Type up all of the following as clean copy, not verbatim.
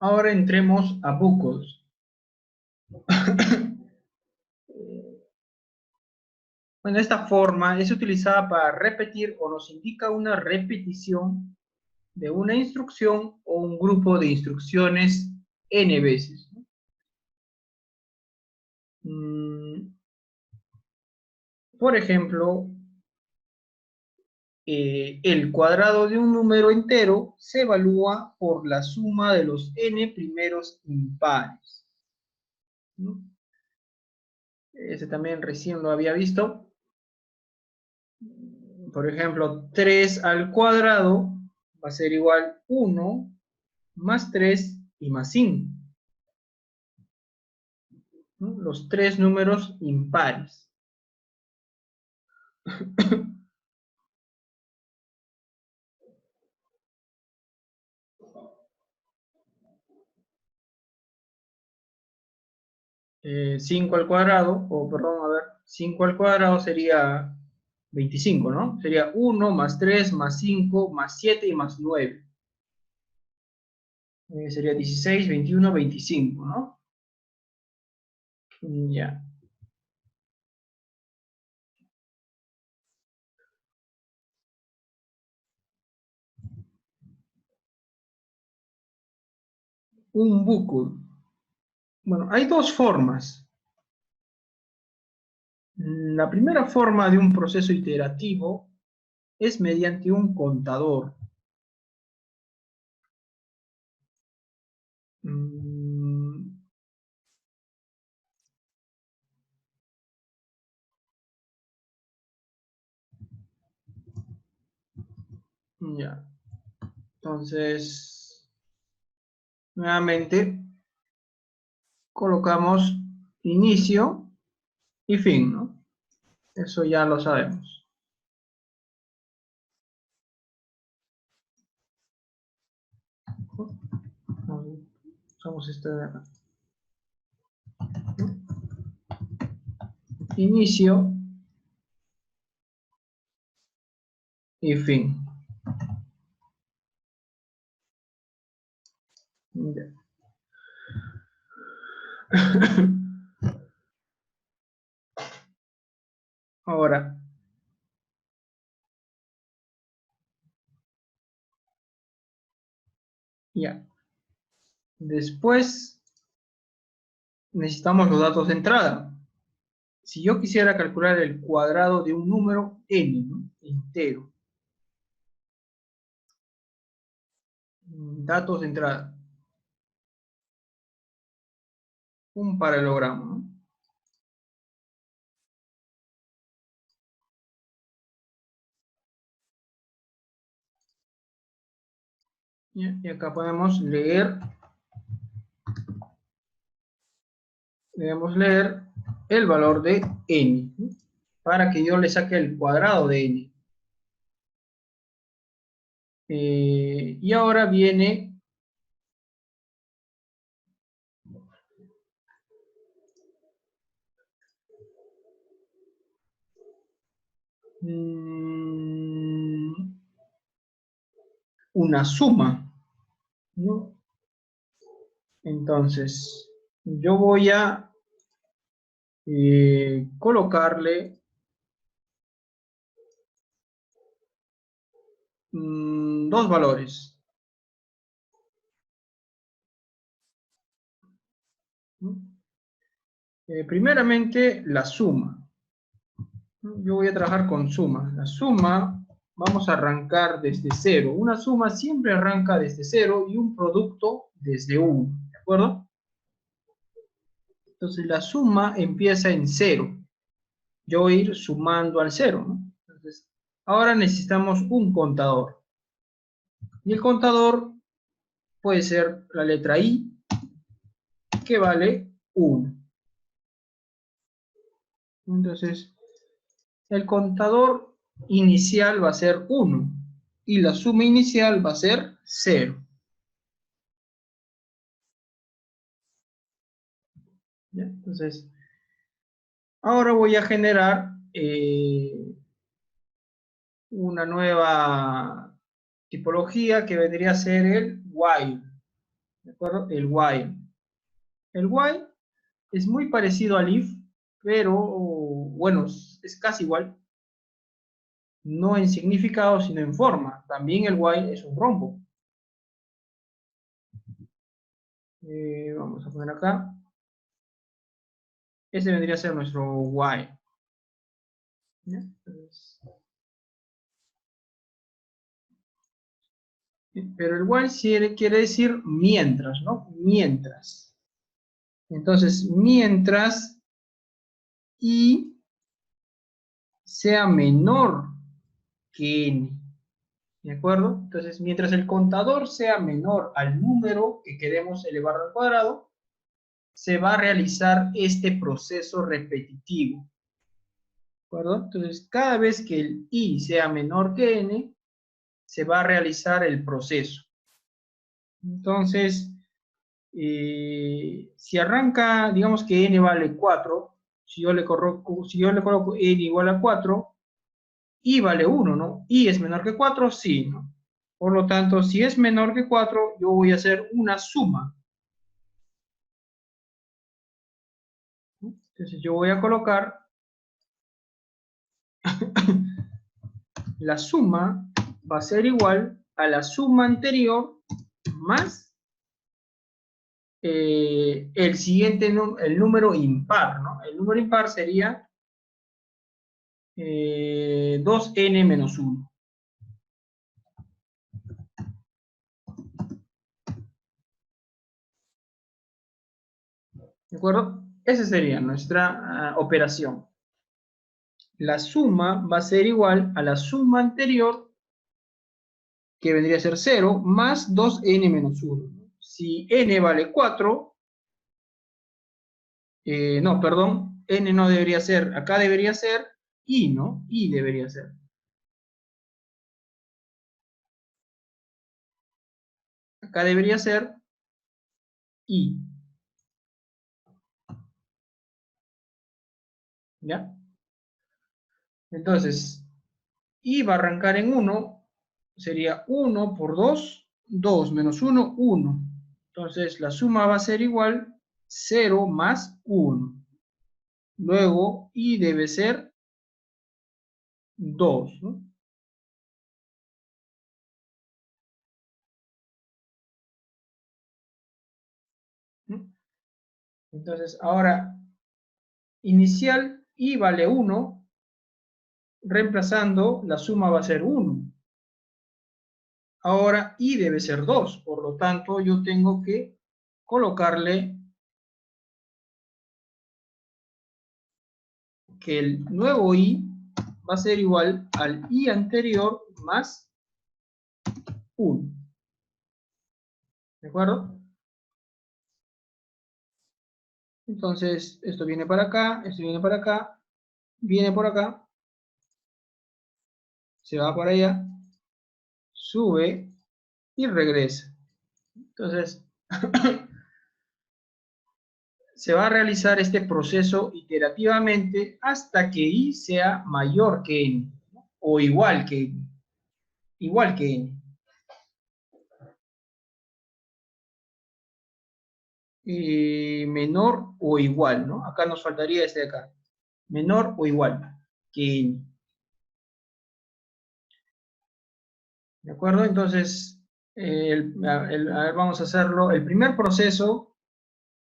Ahora entremos a bucles. Bueno, esta forma es utilizada para repetir o nos indica una repetición de una instrucción o un grupo de instrucciones n veces, ¿no? Por ejemplo, el cuadrado de un número entero se evalúa por la suma de los n primeros impares, ¿no? Ese también recién lo había visto. Por ejemplo, 3 al cuadrado va a ser igual 1 más 3 y más 5, ¿no? Los tres números impares. 5 al cuadrado, o perdón, a ver, 5 al cuadrado sería 25, ¿no? Sería 1 más 3 más 5 más 7 y más 9. Sería 16, 21, 25, ¿no? Ya. Un bucle. Bueno, hay dos formas. La primera forma de un proceso iterativo es mediante un contador. Ya. Entonces, nuevamente, colocamos inicio y fin, ¿no? Eso ya lo sabemos. Usamos este de acá. Inicio y fin. Ya. Ahora, ya. Después necesitamos los datos de entrada. Si yo quisiera calcular el cuadrado de un número n, ¿no? Entero. Datos de entrada. Un paralelogramo, ¿no? Y acá podemos leer, debemos leer el valor de n, ¿no? Para que yo le saque el cuadrado de n. Y ahora viene una suma, ¿no? Entonces, yo voy a colocarle dos valores, ¿no? Primeramente, la suma. Yo voy a trabajar con suma. La suma, vamos a arrancar desde cero. Una suma siempre arranca desde cero y un producto desde 1, ¿de acuerdo? Entonces, la suma empieza en cero. Yo voy a ir sumando al cero, ¿no? Entonces, ahora necesitamos un contador. Y el contador puede ser la letra I, que vale 1. Entonces, el contador inicial va a ser 1 y la suma inicial va a ser 0. ¿Ya? Entonces, ahora voy a generar una nueva tipología que vendría a ser el while. ¿de acuerdo? El while. El while es muy parecido al if, pero, bueno, es casi igual. No en significado, sino en forma. También el while es un rombo. Vamos a poner acá. Ese vendría a ser nuestro while. ¿Ya? Entonces, pero el while quiere decir mientras, ¿no? Mientras. Entonces, mientras i sea menor que n. ¿De acuerdo? Entonces, mientras el contador sea menor al número que queremos elevar al cuadrado, se va a realizar este proceso repetitivo. ¿De acuerdo? Entonces, cada vez que el i sea menor que n, se va a realizar el proceso. Entonces, si arranca, digamos que n vale 4, si yo le coloco n igual a 4, i vale 1, ¿no? I es menor que 4, sí, ¿no? Por lo tanto, si es menor que 4, yo voy a hacer una suma. Entonces yo voy a colocar la suma va a ser igual a la suma anterior más el siguiente, el número impar, ¿no? El número impar sería 2n menos 1. ¿De acuerdo? Esa sería nuestra operación. La suma va a ser igual a la suma anterior, que vendría a ser 0, más 2n menos 1. Si n vale 4, no, perdón, n no debería ser, acá debería ser i, ¿no? I debería ser. Acá debería ser i. ¿Ya? Entonces, i va a arrancar en 1, sería 1 por 2, 2 menos 1, 1. Entonces, la suma va a ser igual 0 más 1. Luego, i debe ser 2, ¿no? Entonces, ahora, inicial, i vale 1, reemplazando, la suma va a ser 1. Ahora, i debe ser 2, por lo tanto, yo tengo que colocarle que el nuevo i va a ser igual al i anterior más 1. ¿De acuerdo? Entonces, esto viene para acá, esto viene para acá, viene por acá, se va para allá, sube y regresa. Entonces, se va a realizar este proceso iterativamente hasta que i sea mayor que n, ¿no? O igual que n. Igual que n. Menor o igual, ¿no? Acá nos faltaría este de acá. Menor o igual que n. ¿De acuerdo? Entonces, a ver, vamos a hacerlo. El primer proceso,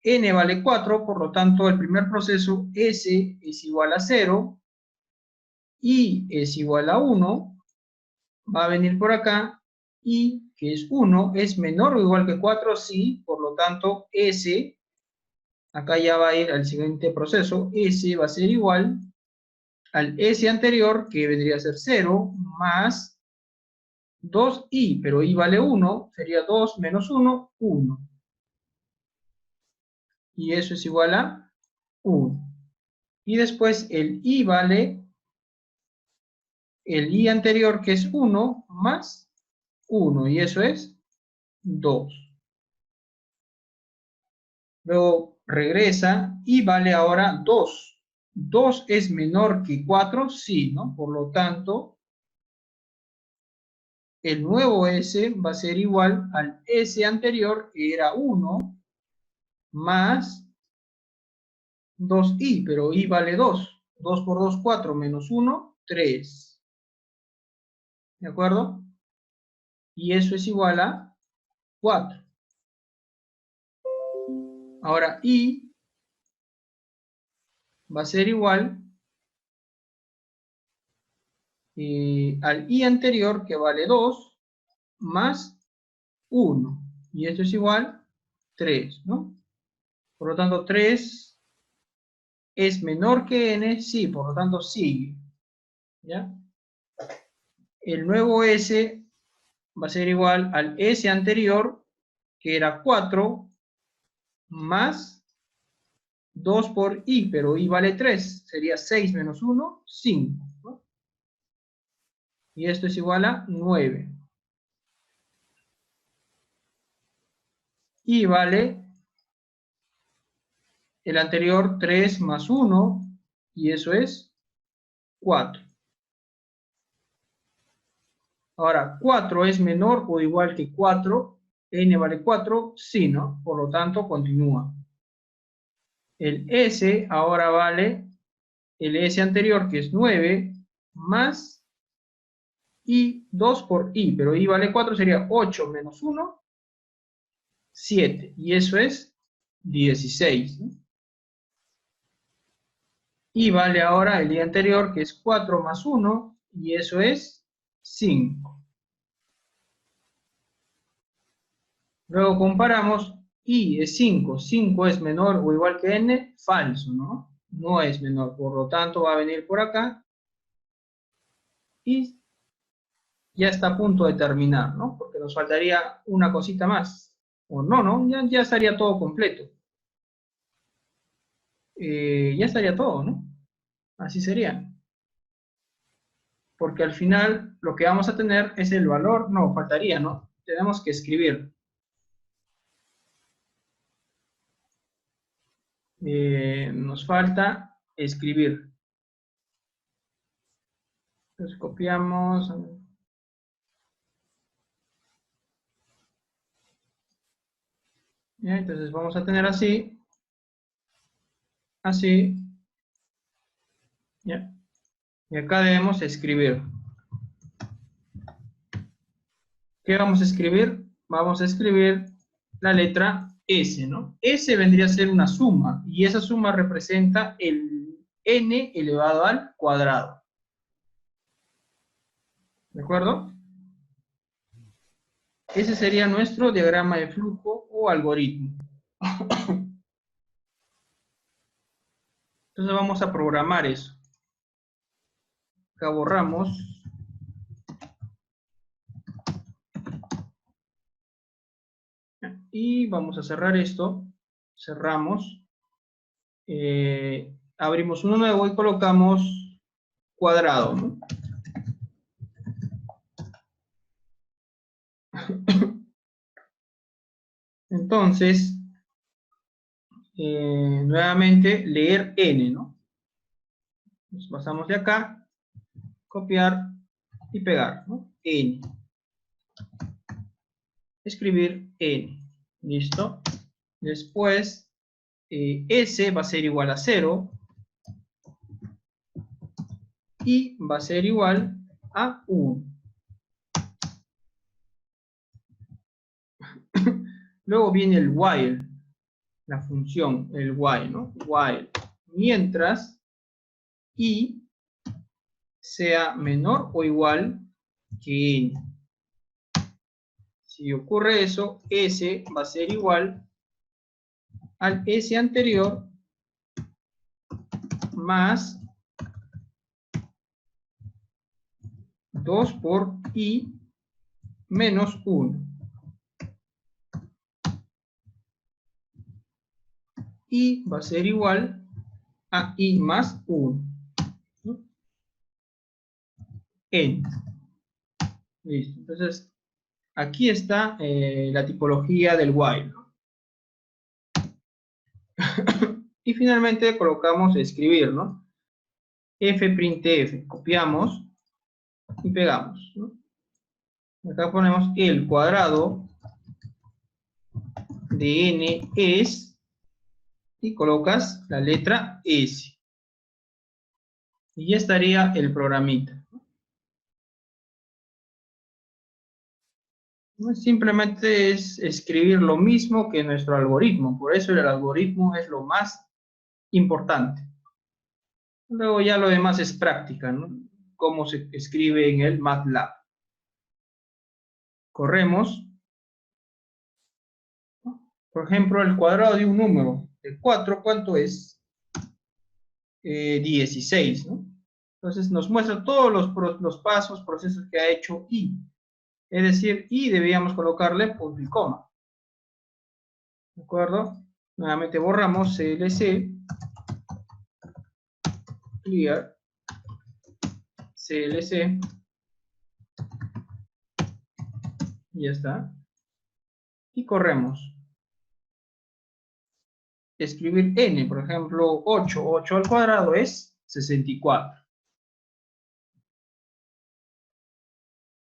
n vale 4, por lo tanto, el primer proceso, s es igual a 0, i es igual a 1, va a venir por acá, i, que es 1, es menor o igual que 4, sí, por lo tanto, s, acá ya va a ir al siguiente proceso, s va a ser igual al s anterior, que vendría a ser 0, más 2i, pero i vale 1, sería 2 menos 1, 1. Y eso es igual a 1. Y después el i vale el i anterior, que es 1, más 1, y eso es 2. Luego regresa y vale ahora 2. 2 es menor que 4, sí, ¿no? Por lo tanto, el nuevo S va a ser igual al S anterior, que era 1, más 2i, pero i vale 2. 2 por 2, 4, menos 1, 3. ¿De acuerdo? Y eso es igual a 4. Ahora i va a ser igual al i anterior, que vale 2, más 1. Y esto es igual a 3, ¿no? Por lo tanto, 3 es menor que n, sí, por lo tanto sigue. ¿Ya? El nuevo S va a ser igual al S anterior, que era 4, más 2 por i, pero i vale 3, sería 6 menos 1, 5. ¿No? Y esto es igual a 9. Y vale el anterior 3 más 1, y eso es 4. Ahora, 4 es menor o igual que 4, n vale 4, sí, ¿no? Por lo tanto, continúa. El S ahora vale el S anterior, que es 9, más i 2 por i, pero i vale 4, sería 8 menos 1, 7, y eso es 16. ¿No? Y vale ahora el i anterior, que es 4 más 1, y eso es 5. Luego comparamos, i es 5, 5 es menor o igual que n, falso, ¿no? No es menor, por lo tanto va a venir por acá, y ya está a punto de terminar, ¿no? Porque nos faltaría una cosita más. O no, ¿no? Ya estaría todo completo. Ya estaría todo, ¿no? Así sería. Porque al final lo que vamos a tener es el valor, no, faltaría, ¿no? Tenemos que escribir. Nos falta escribir. Entonces copiamos. ¿Ya? Entonces vamos a tener así, así, ¿ya? Y acá debemos escribir. ¿Qué vamos a escribir? Vamos a escribir la letra S, ¿no? S vendría a ser una suma, y esa suma representa el n elevado al cuadrado. ¿De acuerdo? Ese sería nuestro diagrama de flujo o algoritmo. Entonces vamos a programar eso. Acá borramos. Y vamos a cerrar esto. Cerramos. Abrimos uno nuevo y colocamos cuadrado, ¿no? Entonces, nuevamente leer n, ¿no? Nos pasamos de acá, copiar y pegar, ¿no? N. Escribir n. ¿Listo? Después, S va a ser igual a 0 y va a ser igual a 1. Luego viene el while, la función, el while, ¿no? While. Mientras i sea menor o igual que n. Si ocurre eso, S va a ser igual al S anterior más 2 por I menos 1. Y va a ser igual a I más 1. ¿No? N. Listo. Entonces, aquí está la tipología del while. ¿No? Y finalmente colocamos escribir, ¿no? F'printf. Copiamos y pegamos, ¿no? Acá ponemos el cuadrado de n es, y colocas la letra S. Y ya estaría el programita. Simplemente es escribir lo mismo que nuestro algoritmo. Por eso el algoritmo es lo más importante. Luego ya lo demás es práctica, ¿no? Cómo se escribe en el MATLAB. Corremos. Por ejemplo, el cuadrado de un número. El 4, ¿cuánto es? 16, ¿no? Entonces nos muestra todos los pasos, procesos que ha hecho I. Es decir, I debíamos colocarle punto y coma. ¿De acuerdo? Nuevamente borramos CLC, clear, CLC, y ya está. Y corremos. Escribir n, por ejemplo, 8 al cuadrado es 64.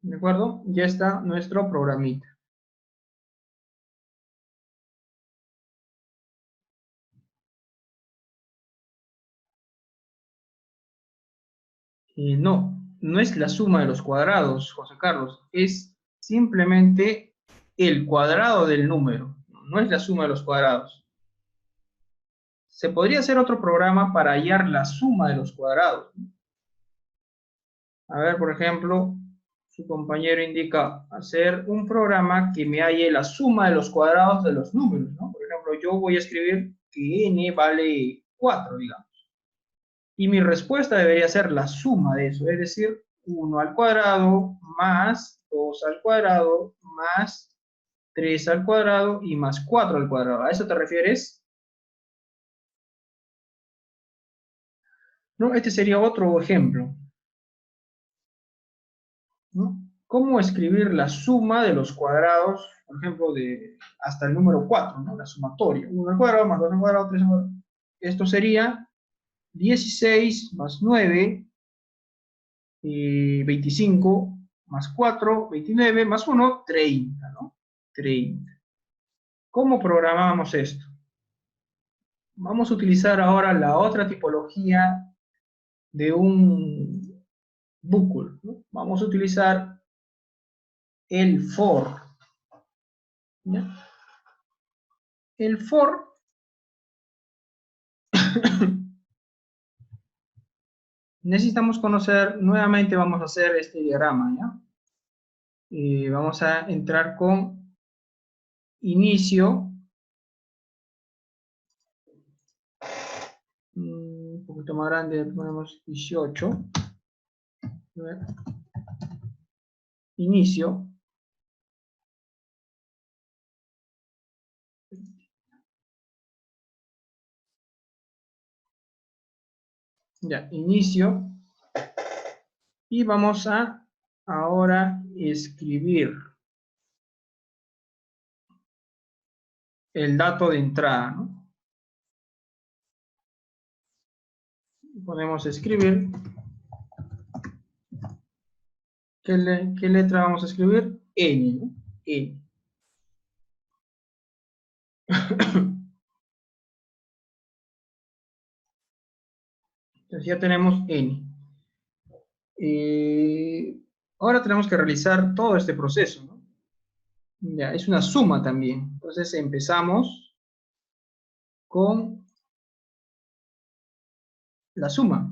¿De acuerdo? Ya está nuestro programita. No es la suma de los cuadrados, José Carlos, es simplemente el cuadrado del número, no es la suma de los cuadrados. Se podría hacer otro programa para hallar la suma de los cuadrados. A ver, por ejemplo, su compañero indica hacer un programa que me halle la suma de los cuadrados de los números, ¿no? Por ejemplo, yo voy a escribir que n vale 4, digamos. Y mi respuesta debería ser la suma de eso, es decir, 1 al cuadrado más 2 al cuadrado más 3 al cuadrado y más 4 al cuadrado. ¿A eso te refieres? No, este sería otro ejemplo, ¿no? ¿Cómo escribir la suma de los cuadrados, por ejemplo, de hasta el número 4, ¿no? La sumatoria. 1 al cuadrado más 2 al cuadrado, 3 al cuadrado. Esto sería 16 más 9, 25 más 4, 29 más 1, 30, ¿no? 30. ¿Cómo programamos esto? Vamos a utilizar ahora la otra tipología de un bucle, ¿no? Vamos a utilizar el for, ¿ya? El for necesitamos conocer, nuevamente vamos a hacer este diagrama, ¿ya? Vamos a entrar con inicio, un poquito más grande, ponemos 18, inicio, ya, inicio, y vamos a ahora escribir el dato de entrada, ¿no? Podemos escribir, ¿qué letra vamos a escribir? N, ¿no? N. Entonces ya tenemos N. Ahora tenemos que realizar todo este proceso, ¿no? Ya, es una suma también. Entonces empezamos con la suma.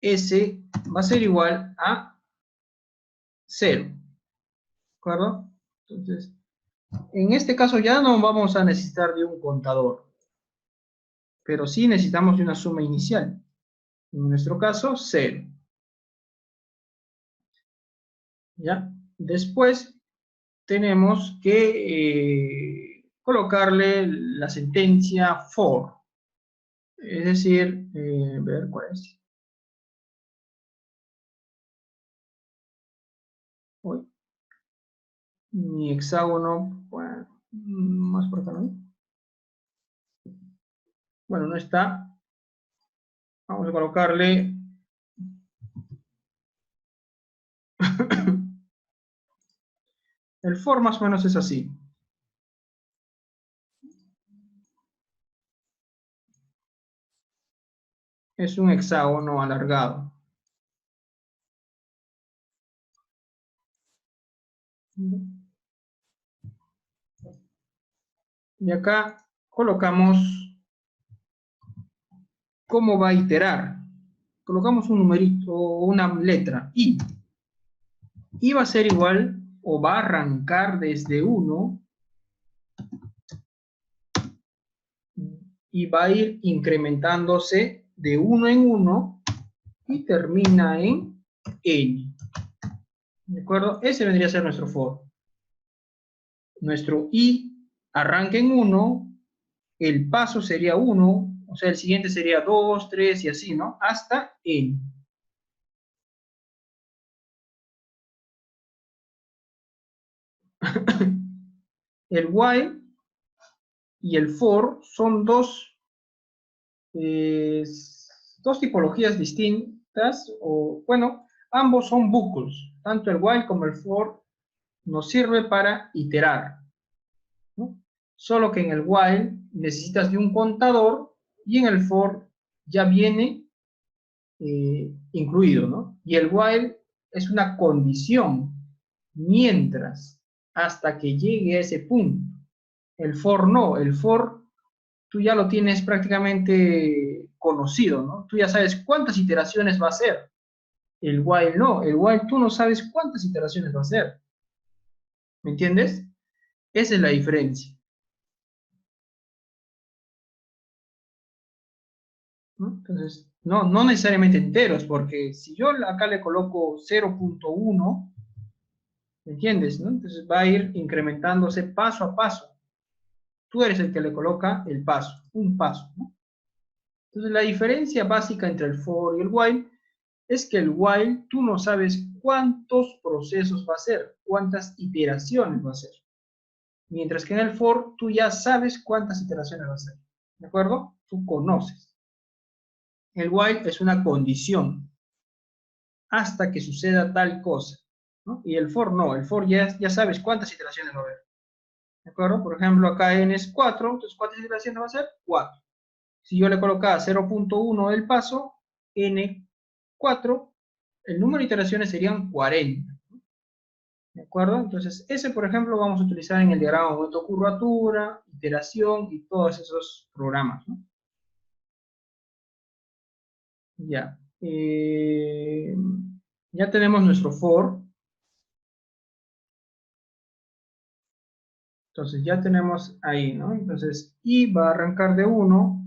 S va a ser igual a 0. ¿De acuerdo? Entonces, en este caso ya no vamos a necesitar de un contador, pero sí necesitamos de una suma inicial. En nuestro caso, 0. ¿Ya? Después tenemos que colocarle la sentencia for. Es decir, ver cuál es. Uy, mi hexágono, bueno, más por acá, ¿no? Bueno, no está. Vamos a colocarle El for más o menos es así. Es un hexágono alargado. Y acá colocamos cómo va a iterar. Colocamos un numerito o una letra, i. I va a ser igual o va a arrancar desde 1 y va a ir incrementándose de 1 en 1 y termina en n. ¿De acuerdo? Ese vendría a ser nuestro for. Nuestro i arranca en 1, el paso sería 1, o sea, el siguiente sería 2, 3 y así, ¿no? Hasta n. El while y el for son dos tipologías distintas, o bueno, ambos son bucles. Tanto el while como el for nos sirve para iterar, ¿no? Solo que en el while necesitas de un contador y en el for ya viene incluido, ¿no? Y el while es una condición mientras, hasta que llegue a ese punto. El for no, el for tú ya lo tienes prácticamente conocido, ¿no? Tú ya sabes cuántas iteraciones va a ser. El while no, el while tú no sabes cuántas iteraciones va a ser. ¿Me entiendes? Esa es la diferencia, ¿no? Entonces, no necesariamente enteros, porque si yo acá le coloco 0.1, ¿me entiendes? ¿No? Entonces va a ir incrementándose paso a paso. Tú eres el que le coloca el paso, un paso, ¿no? Entonces la diferencia básica entre el for y el while es que el while tú no sabes cuántos procesos va a ser, cuántas iteraciones va a ser. Mientras que en el for tú ya sabes cuántas iteraciones va a ser. ¿De acuerdo? Tú conoces. El while es una condición hasta que suceda tal cosa, ¿no? Y el for no, el for ya sabes cuántas iteraciones va a haber. ¿De acuerdo? Por ejemplo, acá n es 4, entonces ¿cuántas iteraciones va a ser? 4. Si yo le colocaba 0.1 del paso, n4, el número de iteraciones serían 40. ¿De acuerdo? Entonces, ese, por ejemplo, vamos a utilizar en el diagrama de momento curvatura, iteración y todos esos programas, ¿no? Ya. Ya tenemos nuestro for. Entonces, ya tenemos ahí, ¿no? Entonces, i va a arrancar de 1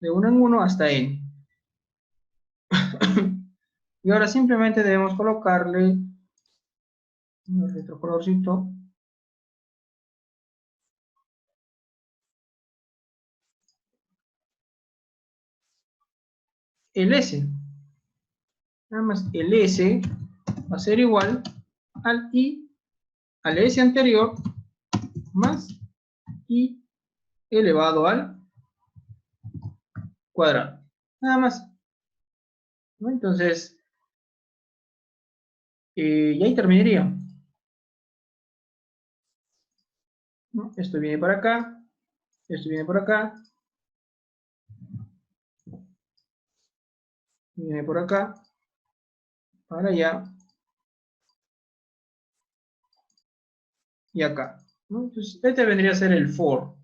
en 1 hasta n. Y ahora simplemente debemos colocarle un retrocolorcito. El S. Nada más el S va a ser igual al I, al S anterior, más I elevado al cuadrado. Nada más, ¿no? Entonces, y ahí terminaría, ¿no? Esto viene por acá, esto viene por acá, viene por acá, para allá y acá, ¿no? Entonces, este vendría a ser el for.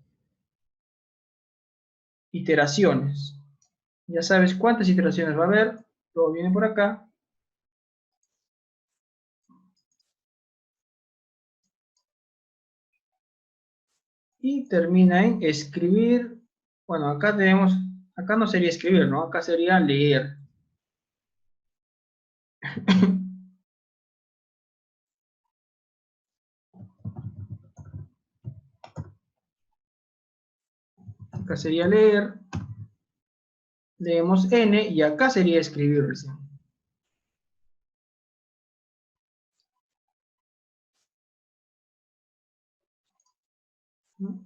Iteraciones. Ya sabes cuántas iteraciones va a haber, todo viene por acá. Y termina en escribir. Bueno, acá tenemos, acá no sería escribir, ¿no? Acá sería leer. Acá sería leer, leemos N y acá sería escribir recién. ¿No?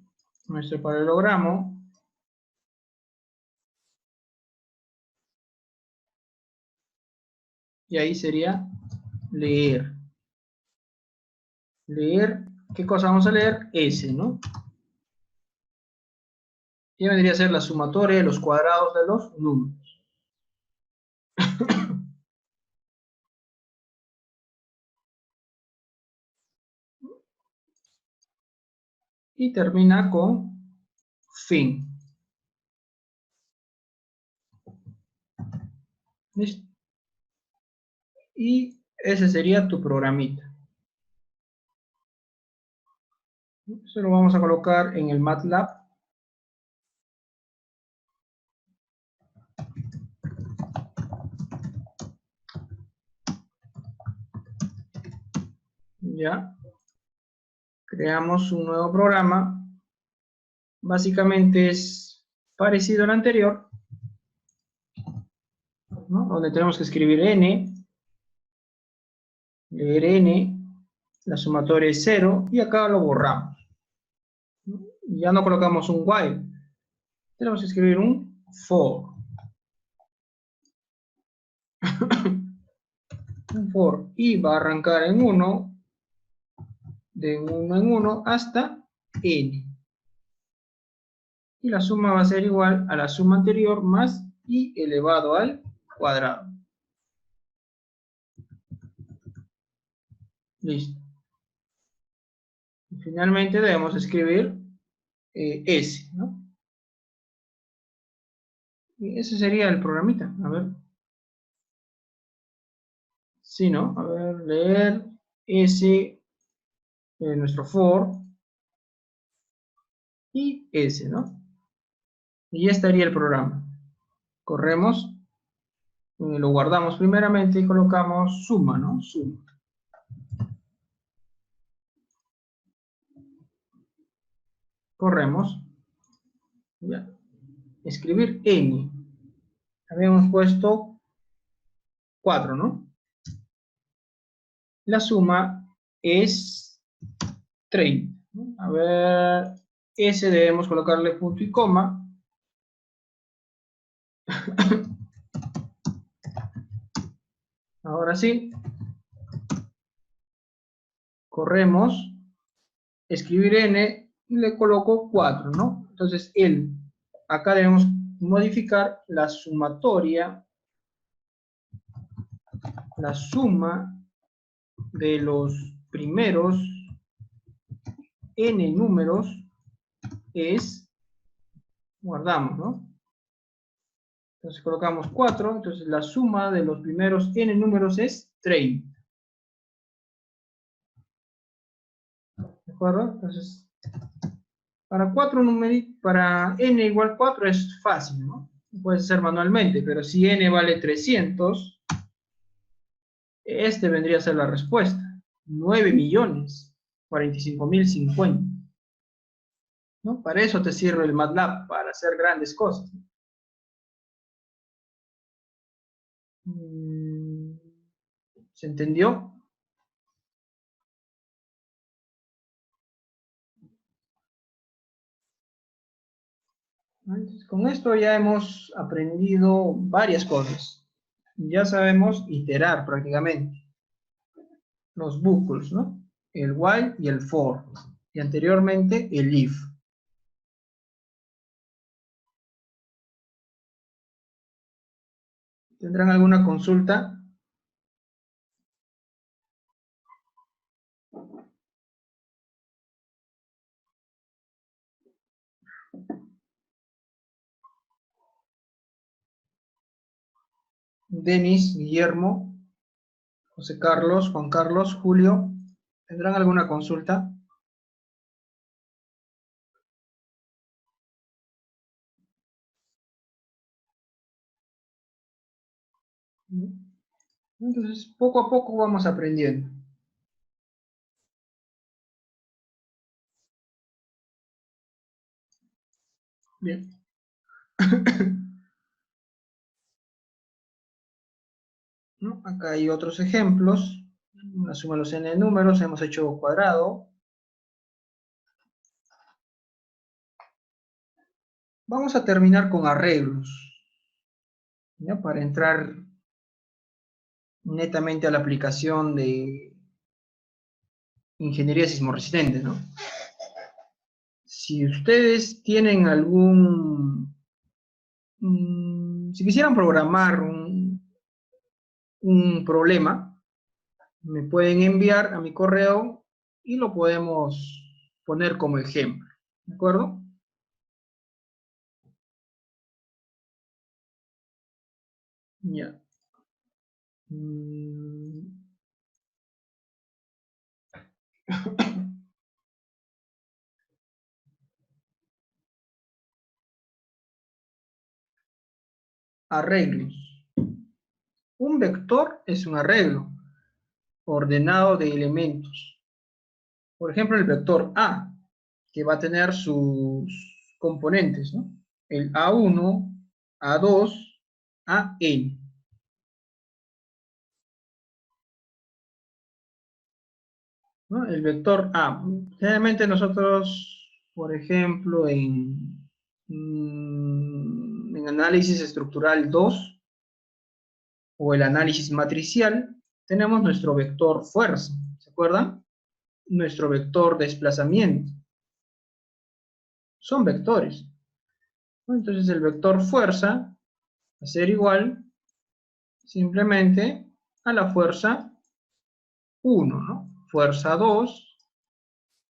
Nuestro paralelogramo. Y ahí sería leer. leer, ¿qué cosa vamos a leer? S, ¿no? Y vendría a ser la sumatoria de los cuadrados de los números. Y termina con fin. ¿Listo? Y ese sería tu programita. Eso lo vamos a colocar en el MATLAB. Ya. Creamos un nuevo programa. Básicamente es parecido al anterior, ¿no? Donde tenemos que escribir n, leer n, la sumatoria es 0, y acá lo borramos, ¿no? Ya no colocamos un while, tenemos que escribir un for. Un for, y va a arrancar en 1, de 1 en 1 hasta n. Y la suma va a ser igual a la suma anterior más i elevado al cuadrado. Listo. Y finalmente debemos escribir S, ¿no? Y ese sería el programita. A ver. Sí, ¿no? A ver, leer S, nuestro for, y S, ¿no? Y ya estaría el programa. Corremos, lo guardamos primeramente y colocamos suma, ¿no? Suma. Corremos. Ya. Escribir N. Habíamos puesto 4, ¿no? La suma es 30, ¿no? A ver, S debemos colocarle punto y coma. Ahora sí. Corremos. Escribir n, le coloco 4, ¿no? Entonces, acá debemos modificar la sumatoria, la suma de los primeros n números es, guardamos, ¿no? Entonces colocamos 4, entonces la suma de los primeros n números es 30. ¿De acuerdo? Entonces, para n igual 4 es fácil, ¿no? Puedes hacer manualmente, pero si n vale 300, este vendría a ser la respuesta. 9.045.050. ¿No? Para eso te sirve el MATLAB, para hacer grandes cosas. ¿Se entendió? Entonces, con esto ya hemos aprendido varias cosas. Ya sabemos iterar prácticamente. Los bucles, ¿no? El while y el for. Y anteriormente el if. ¿Tendrán alguna consulta? Denis, Guillermo, José Carlos, Juan Carlos, Julio, ¿tendrán alguna consulta? Entonces, poco a poco vamos aprendiendo. Bien. ¿No? Acá hay otros ejemplos. La suma de los n números, hemos hecho cuadrado. Vamos a terminar con arreglos, ¿ya? Para entrar netamente a la aplicación ingeniería sismorresistente, ¿no? Si ustedes tienen algún... si quisieran programar un problema, me pueden enviar a mi correo y lo podemos poner como ejemplo, ¿de acuerdo? Ya. Arreglos. Un vector es un arreglo ordenado de elementos. Por ejemplo, el vector A, que va a tener sus componentes, ¿no? El A1, A2, AN. ¿No? El vector A. Generalmente nosotros, por ejemplo, en análisis estructural 2 o el análisis matricial, tenemos nuestro vector fuerza, ¿se acuerdan? Nuestro vector desplazamiento. Son vectores. Entonces el vector fuerza va a ser igual simplemente a la fuerza 1, ¿no? Fuerza 2,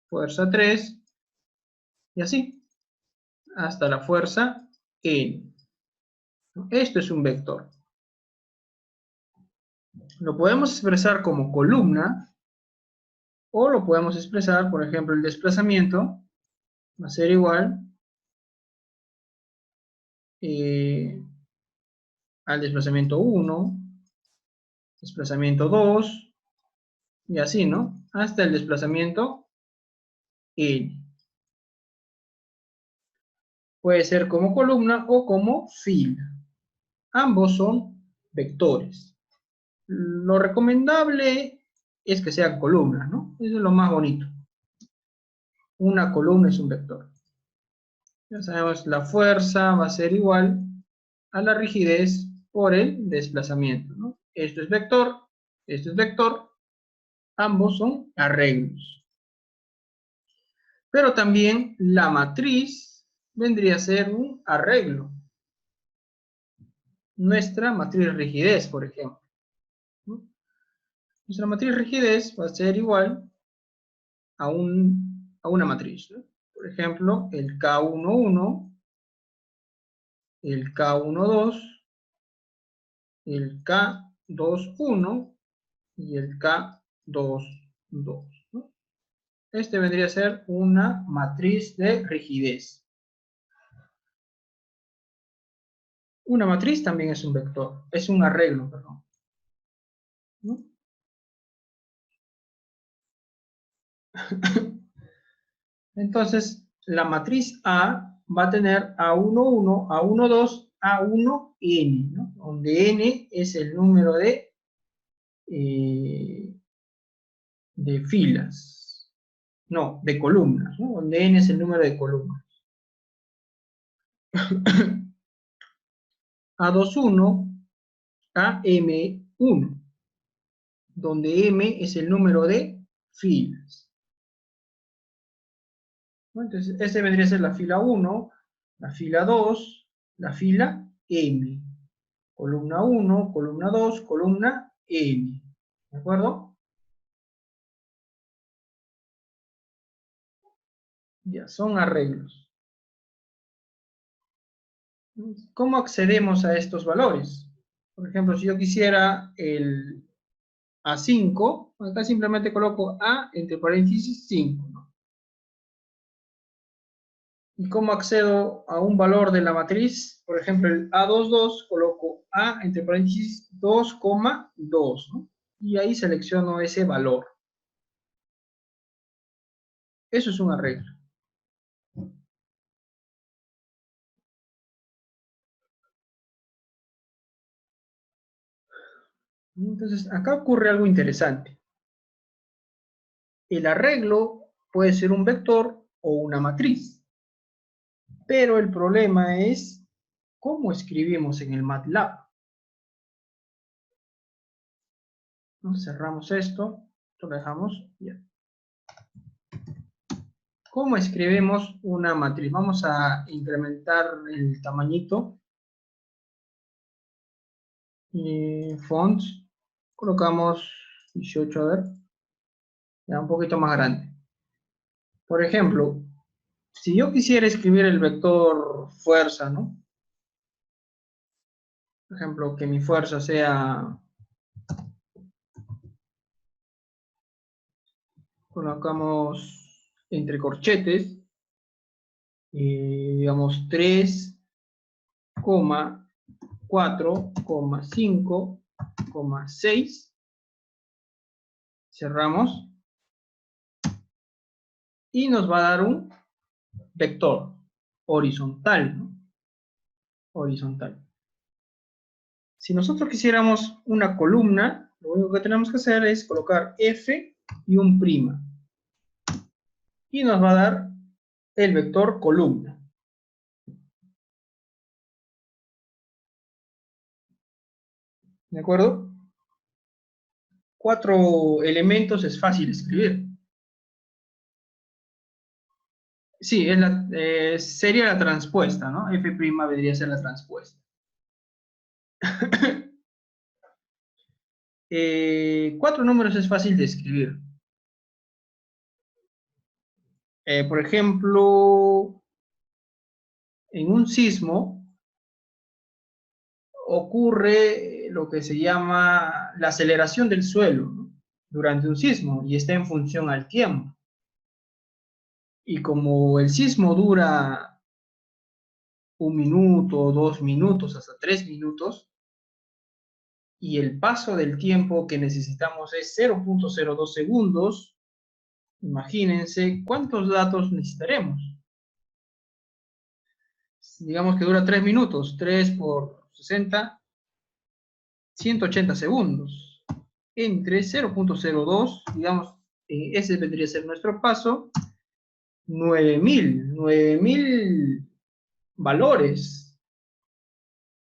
fuerza 3, y así, hasta la fuerza n. Esto es un vector. Lo podemos expresar como columna, o lo podemos expresar, por ejemplo, el desplazamiento va a ser igual al desplazamiento 1, desplazamiento 2, y así, ¿no? Hasta el desplazamiento n. Puede ser como columna o como fila. Ambos son vectores. Lo recomendable es que sean columnas, ¿no? Eso es lo más bonito. Una columna es un vector. Ya sabemos, la fuerza va a ser igual a la rigidez por el desplazamiento, ¿no? Esto es vector, ambos son arreglos. Pero también la matriz vendría a ser un arreglo. Nuestra matriz rigidez, por ejemplo, ¿no? Nuestra matriz rigidez va a ser igual a una matriz, ¿no? Por ejemplo, el K11, el K12, el K21 y el K22, ¿no? Este vendría a ser una matriz de rigidez. Una matriz también es un vector, es un arreglo, perdón, ¿no? Entonces, la matriz A va a tener A11, A12, A1N, ¿no? Donde N es el número de filas, no, de columnas, ¿no? Donde N es el número de columnas. A21, AM1, donde M es el número de filas. Entonces, este vendría a ser la fila 1, la fila 2, la fila M. Columna 1, columna 2, columna M. ¿De acuerdo? Ya, son arreglos. ¿Cómo accedemos a estos valores? Por ejemplo, si yo quisiera el A5, acá simplemente coloco A entre paréntesis 5, ¿no? ¿Y cómo accedo a un valor de la matriz? Por ejemplo, el A22, coloco A entre paréntesis 2,2, ¿no? Y ahí selecciono ese valor. Eso es un arreglo. Entonces, acá ocurre algo interesante. El arreglo puede ser un vector o una matriz. Pero el problema es cómo escribimos en el MATLAB. ¿No? Cerramos esto, lo dejamos ya. ¿Cómo escribimos una matriz? Vamos a incrementar el tamañito. Fonts. Colocamos 18, a ver. Ya un poquito más grande. Por ejemplo, si yo quisiera escribir el vector fuerza, ¿no? Por ejemplo, que mi fuerza sea, colocamos entre corchetes, digamos 3,4,5,6, cerramos, y nos va a dar un vector horizontal, ¿no? Horizontal. Si nosotros quisiéramos una columna, lo único que tenemos que hacer es colocar F y un prima. Y nos va a dar el vector columna. ¿De acuerdo? 4 elementos es fácil escribir. Sí, sería la transpuesta, ¿no? F' vendría a ser la transpuesta. 4 números es fácil de escribir. Por ejemplo, en un sismo ocurre lo que se llama la aceleración del suelo, ¿no? Durante un sismo, y está en función al tiempo. Y como el sismo dura 1 minuto, 2 minutos, hasta 3 minutos, y el paso del tiempo que necesitamos es 0,02 segundos, imagínense cuántos datos necesitaremos. Digamos que dura 3 minutos, 3 por 60, 180 segundos. Entre 0,02, digamos, ese vendría a ser nuestro paso, 9.000 valores,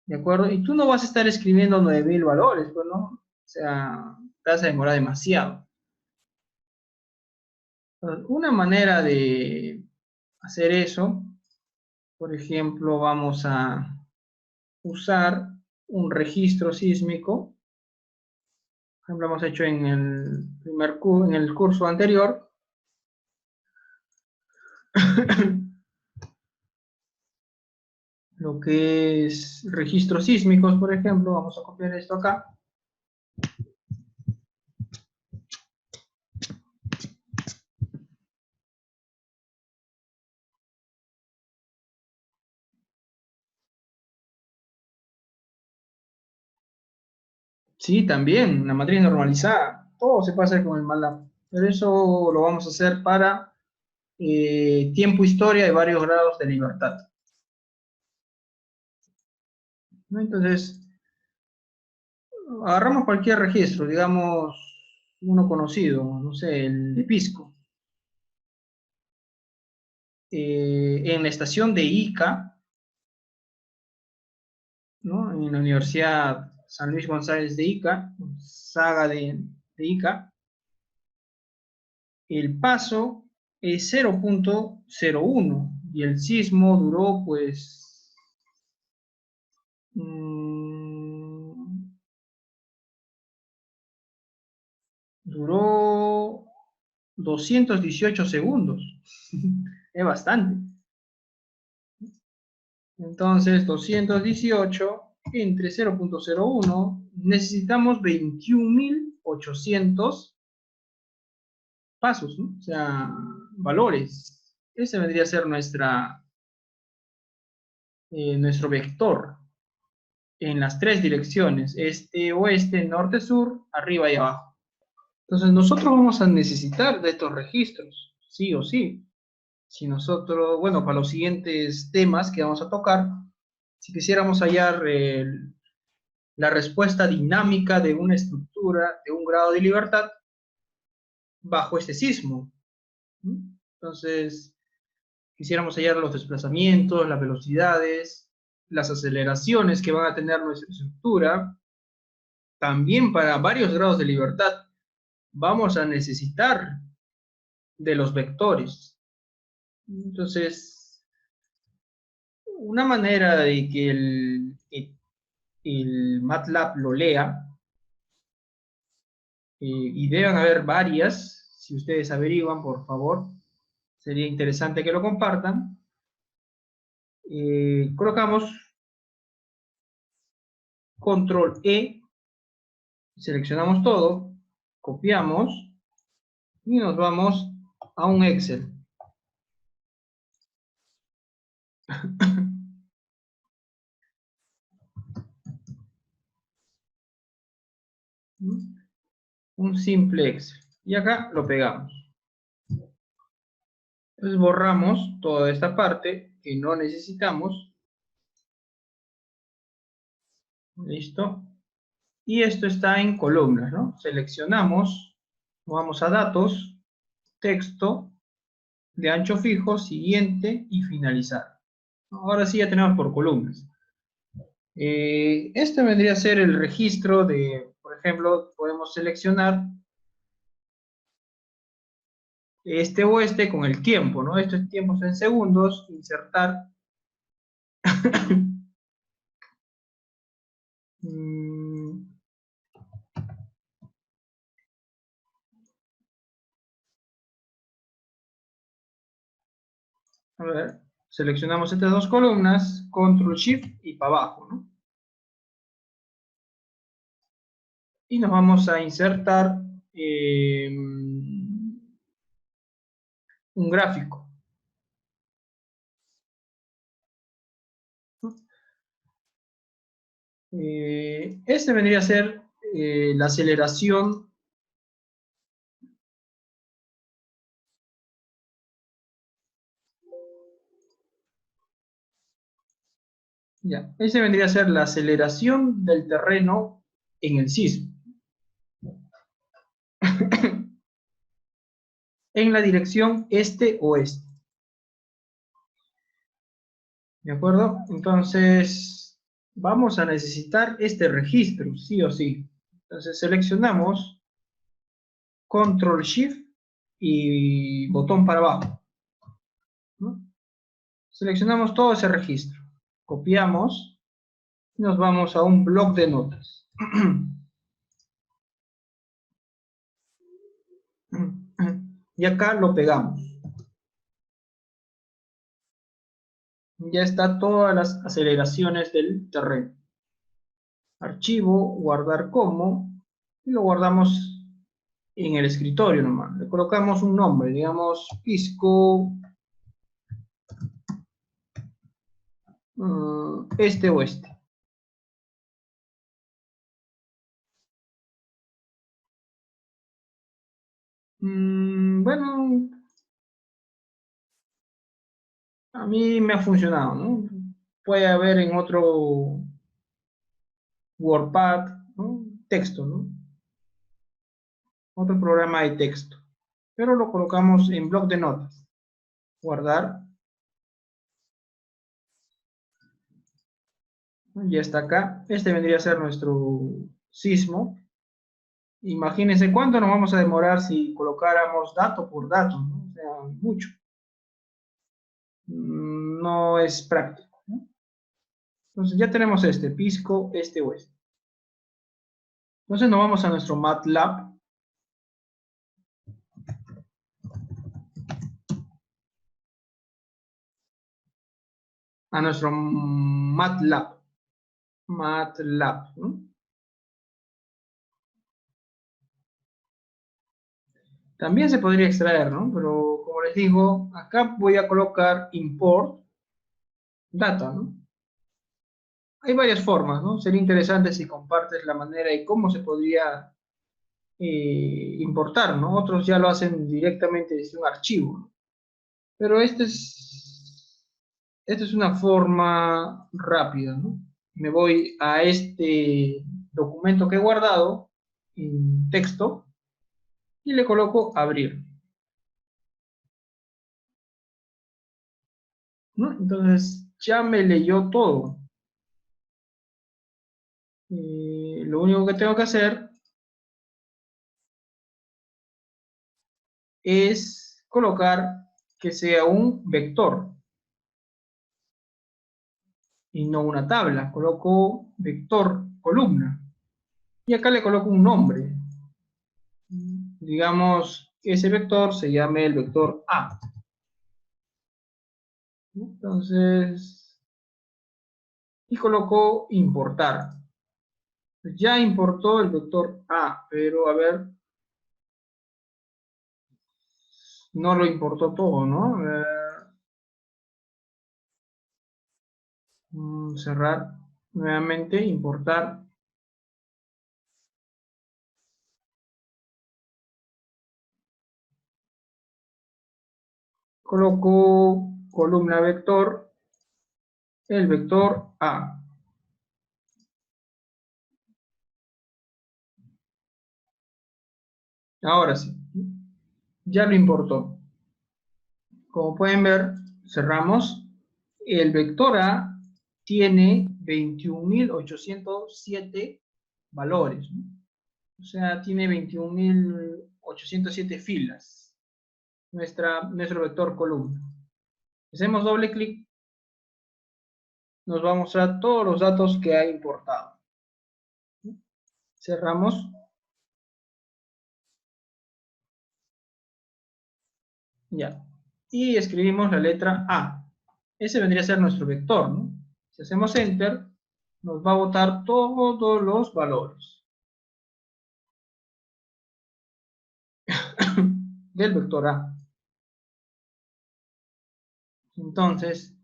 ¿de acuerdo? Y tú no vas a estar escribiendo 9.000 valores, pues, ¿no? O sea, te vas a demorar demasiado. Una manera de hacer eso, por ejemplo, vamos a usar un registro sísmico. Por ejemplo, hemos hecho en el curso anterior. Lo que es registros sísmicos, por ejemplo, vamos a copiar esto acá. Sí, también, la matriz normalizada. Todo se puede hacer con el MATLAB. Pero eso lo vamos a hacer para tiempo, historia y varios grados de libertad. ¿No? Entonces, agarramos cualquier registro, digamos, uno conocido, no sé, el de Pisco. En la estación de Ica, ¿no? En la Universidad San Luis González de Ica, saga de Ica, el paso es 0,01 y el sismo duró, pues, duró 218 segundos. Es bastante. Entonces, 218 entre 0,01, necesitamos 21.800 pasos, ¿no? O sea, valores. Ese vendría a ser nuestro vector en las 3 direcciones, este, oeste, norte, sur, arriba y abajo. Entonces, nosotros vamos a necesitar de estos registros, sí o sí. Si nosotros, bueno, para los siguientes temas que vamos a tocar, si quisiéramos hallar la respuesta dinámica de una estructura de un grado de libertad bajo este sismo, ¿no? Entonces, quisiéramos hallar los desplazamientos, las velocidades, las aceleraciones que van a tener nuestra estructura. También para varios grados de libertad vamos a necesitar de los vectores. Entonces, una manera de que el MATLAB lo lea, y deben haber varias, si ustedes averiguan, por favor, sería interesante que lo compartan. Colocamos control E, seleccionamos todo, copiamos y nos vamos a un Excel. Un simple Excel. Y acá lo pegamos. Entonces borramos toda esta parte que no necesitamos. Listo. Y esto está en columnas, ¿no? Seleccionamos, vamos a datos, texto, de ancho fijo, siguiente y finalizar. Ahora sí ya tenemos por columnas. Este vendría a ser el registro de, por ejemplo, podemos seleccionar este o este con el tiempo, ¿no? Estos tiempos en segundos, insertar. A ver, seleccionamos estas dos columnas, Control Shift y para abajo, ¿no? Y nos vamos a insertar un gráfico. Este vendría a ser la aceleración. Ya, ese vendría a ser la aceleración del terreno en el sismo. En la dirección este-oeste. ¿De acuerdo? Entonces, vamos a necesitar este registro, sí o sí. Entonces, seleccionamos Control Shift y botón para abajo, ¿no? Seleccionamos todo ese registro. Copiamos y nos vamos a un bloc de notas. Y acá lo pegamos. Ya está todas las aceleraciones del terreno. Archivo, guardar como, y lo guardamos en el escritorio nomás. Le colocamos un nombre, digamos, Pisco este-oeste. Bueno, a mí me ha funcionado, ¿no? Puede haber en otro WordPad, ¿no? Texto, ¿no? Otro programa de texto. Pero lo colocamos en bloc de notas. Guardar. Ya está acá. Este vendría a ser nuestro sismo. Imagínense cuánto nos vamos a demorar si colocáramos dato por dato, ¿no? O sea, mucho. No es práctico, ¿no? Entonces ya tenemos este, Pisco, este oeste. Entonces nos vamos a nuestro MATLAB. A nuestro MATLAB. MATLAB, ¿no? También se podría extraer, ¿no? Pero como les digo, acá voy a colocar import data, ¿no? Hay varias formas, ¿no? Sería interesante si compartes la manera y cómo se podría importar, ¿no? Otros ya lo hacen directamente desde un archivo, ¿no? Pero esta es una forma rápida, ¿no? Me voy a este documento que he guardado en texto y le coloco abrir, ¿no? Entonces ya me leyó todo. Lo único que tengo que hacer es colocar que sea un vector y no una tabla. Coloco vector columna y acá le coloco un nombre. Digamos que ese vector se llame el vector A. Entonces, y coloco importar. Ya importó el vector A, pero a ver, no lo importó todo, ¿no? Cerrar nuevamente, importar. Coloco columna vector, el vector A. Ahora sí, ya lo importó. Como pueden ver, cerramos. El vector A tiene 21.807 valores, ¿no? O sea, tiene 21.807 filas. Nuestro vector columna. Hacemos doble clic, nos va a mostrar todos los datos que ha importado. Cerramos. Ya. Y escribimos la letra A. Ese vendría a ser nuestro vector, ¿no? Si hacemos Enter, nos va a botar todos los valores del vector A. Entonces,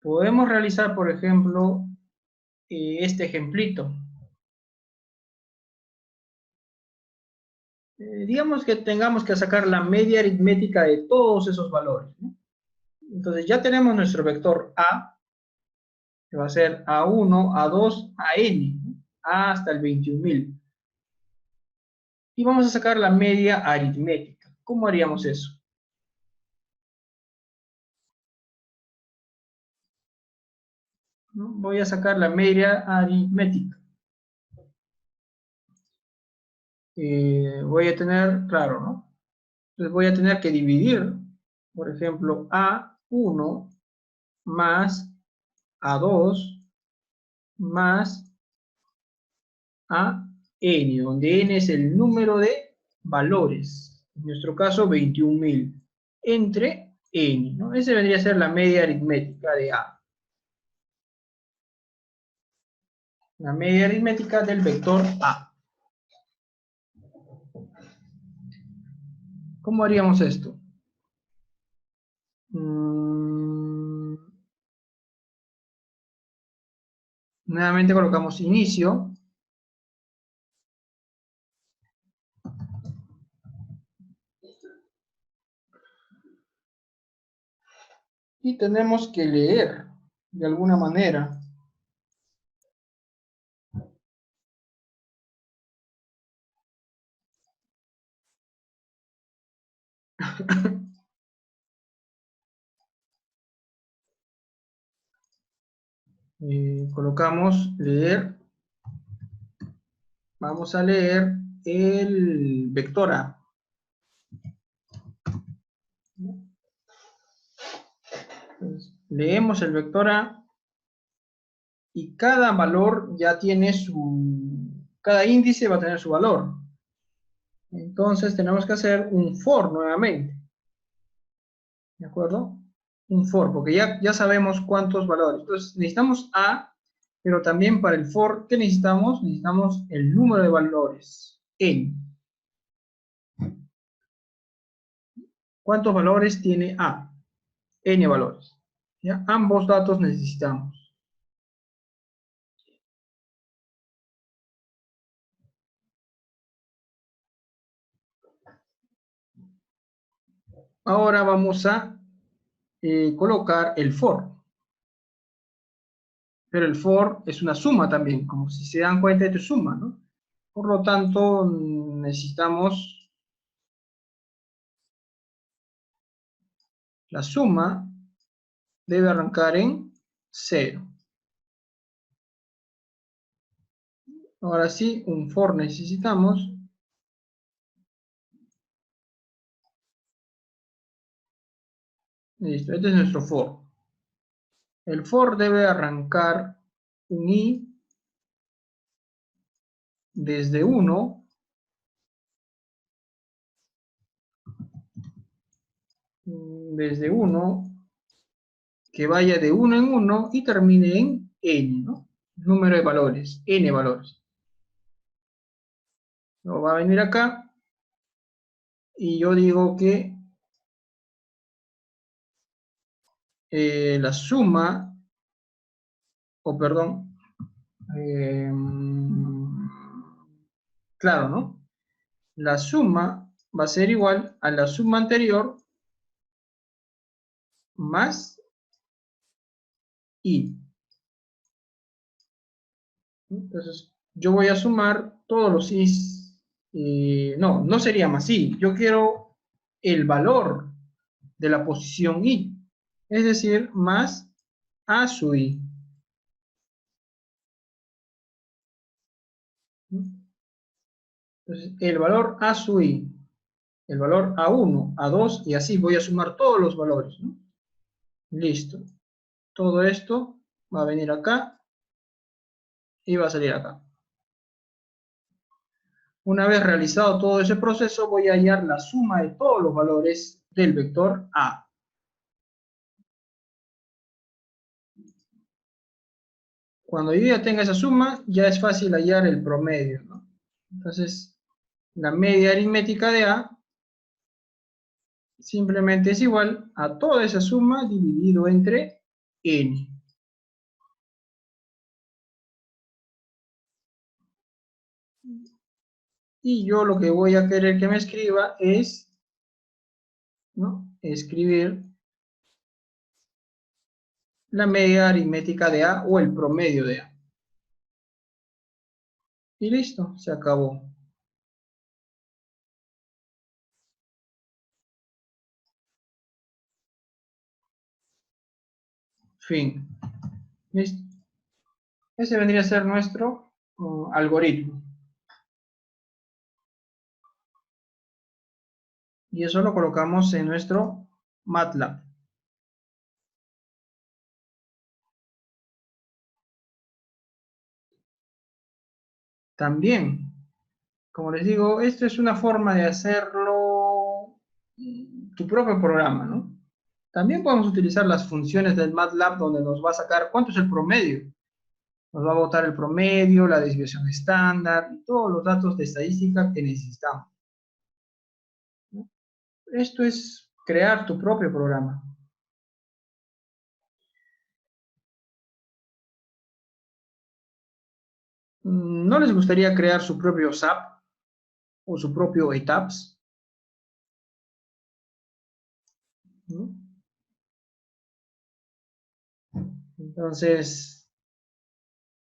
podemos realizar, por ejemplo, este ejemplito. Digamos que tengamos que sacar la media aritmética de todos esos valores, ¿no? Entonces, ya tenemos nuestro vector A, que va a ser A1, A2, a N, ¿no? A hasta el 21.000. Y vamos a sacar la media aritmética. ¿Cómo haríamos eso? ¿No? Voy a sacar la media aritmética. Voy a tener, claro, ¿no? Entonces voy a tener que dividir, por ejemplo, A1 más A2 más AN, donde N es el número de valores. En nuestro caso, 21.000. Entre N, ¿no? Ese vendría a ser la media aritmética de A. La media aritmética del vector A. ¿Cómo haríamos esto? Nuevamente colocamos inicio. Y tenemos que leer de alguna manera. Colocamos leer. Vamos a leer el vector A. Entonces, leemos el vector A y cada valor ya tiene cada índice va a tener su valor. Entonces tenemos que hacer un for nuevamente. ¿De acuerdo? Un for, porque ya sabemos cuántos valores. Entonces necesitamos A, pero también para el for, ¿qué necesitamos? Necesitamos el número de valores, N. ¿Cuántos valores tiene A? N valores. ¿Ya? Ambos datos necesitamos. Ahora vamos a colocar el for. Pero el for es una suma también, como si se dan cuenta de suma, ¿no? Por lo tanto, necesitamos la suma debe arrancar en 0. Ahora sí, un for necesitamos. Listo, este es nuestro for. El for debe arrancar un i desde 1 que vaya de 1 en 1 y termine en n, ¿no? Número de valores, n valores. Luego va a venir acá y yo digo que la suma, o perdón, claro, ¿no? La suma va a ser igual a la suma anterior más i. Entonces, yo voy a sumar todos los i's. No, no sería más i. Yo quiero el valor de la posición i. Es decir, más a sub i. Entonces, el valor a sub i, el valor a1, a2 y así voy a sumar todos los valores, ¿no? Listo. Todo esto va a venir acá y va a salir acá. Una vez realizado todo ese proceso, voy a hallar la suma de todos los valores del vector A. Cuando yo ya tenga esa suma, ya es fácil hallar el promedio, ¿no? Entonces, la media aritmética de A simplemente es igual a toda esa suma dividido entre n. Y yo lo que voy a querer que me escriba es, ¿no?, escribir la media aritmética de A o el promedio de A. Y listo, se acabó. Fin. Listo. Ese vendría a ser nuestro algoritmo. Y eso lo colocamos en nuestro MATLAB. También, como les digo, esto es una forma de hacerlo tu propio programa, ¿no? También podemos utilizar las funciones del MATLAB donde nos va a sacar cuánto es el promedio. Nos va a botar el promedio, la desviación estándar y todos los datos de estadística que necesitamos, ¿no? Esto es crear tu propio programa. ¿No les gustaría crear su propio SAP o su propio ETABS? ¿No? Entonces,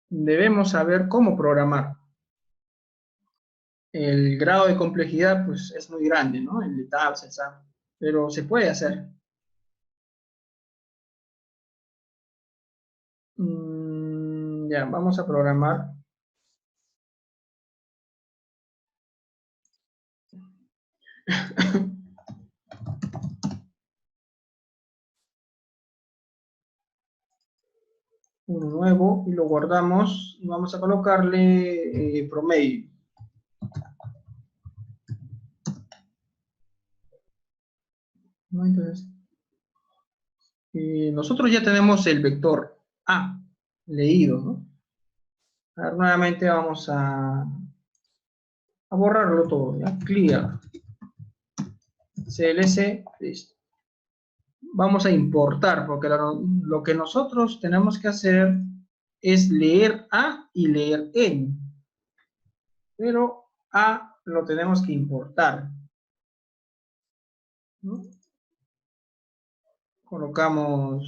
debemos saber cómo programar. El grado de complejidad, pues, es muy grande, ¿no? El ETABS, el SAP, pero se puede hacer. Ya, vamos a programar. Uno nuevo y lo guardamos y vamos a colocarle promedio. ¿No? Entonces, nosotros ya tenemos el vector A leído, ¿no? Ahora nuevamente vamos a borrarlo todo, ¿ya? Clear. CLC, listo. Vamos a importar, porque lo que nosotros tenemos que hacer es leer A y leer N. Pero A lo tenemos que importar, ¿no? Colocamos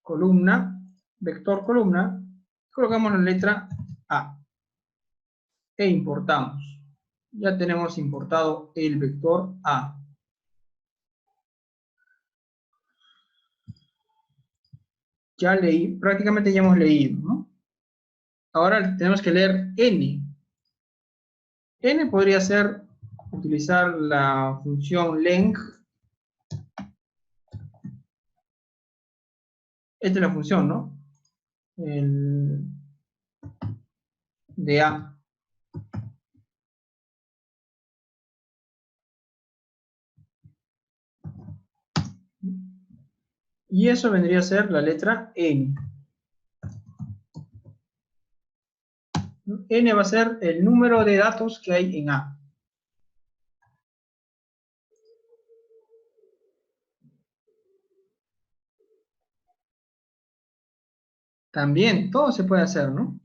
columna, vector columna, colocamos la letra A e importamos. Ya tenemos importado el vector A. Ya leí, prácticamente ya hemos leído, ¿no? Ahora tenemos que leer N. N podría ser utilizar la función length esta es la función, ¿no? De A. Y eso vendría a ser la letra N. N va a ser el número de datos que hay en A. También, todo se puede hacer, ¿no?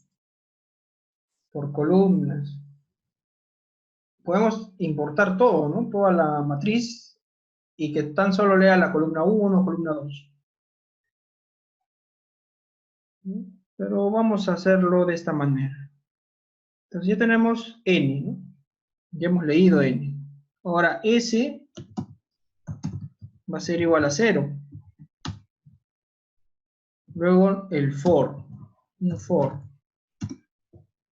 Por columnas. Podemos importar todo, ¿no? Toda la matriz y que tan solo lea la columna 1, columna 2. Pero vamos a hacerlo de esta manera. Entonces ya tenemos N, ¿no? Ya hemos leído N. Ahora S va a ser igual a 0. Luego el for.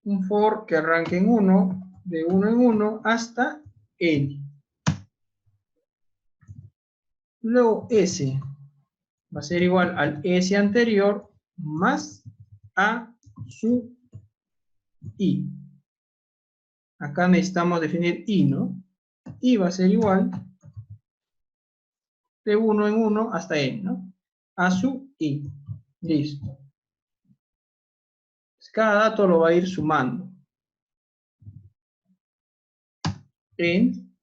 Un for que arranque en 1, de 1 en 1 hasta N. Luego S va a ser igual al S anterior más A sub I. Acá necesitamos definir I, ¿no? I va a ser igual de 1 en 1 hasta N, ¿no? A sub I. Listo. Cada dato lo va a ir sumando. En,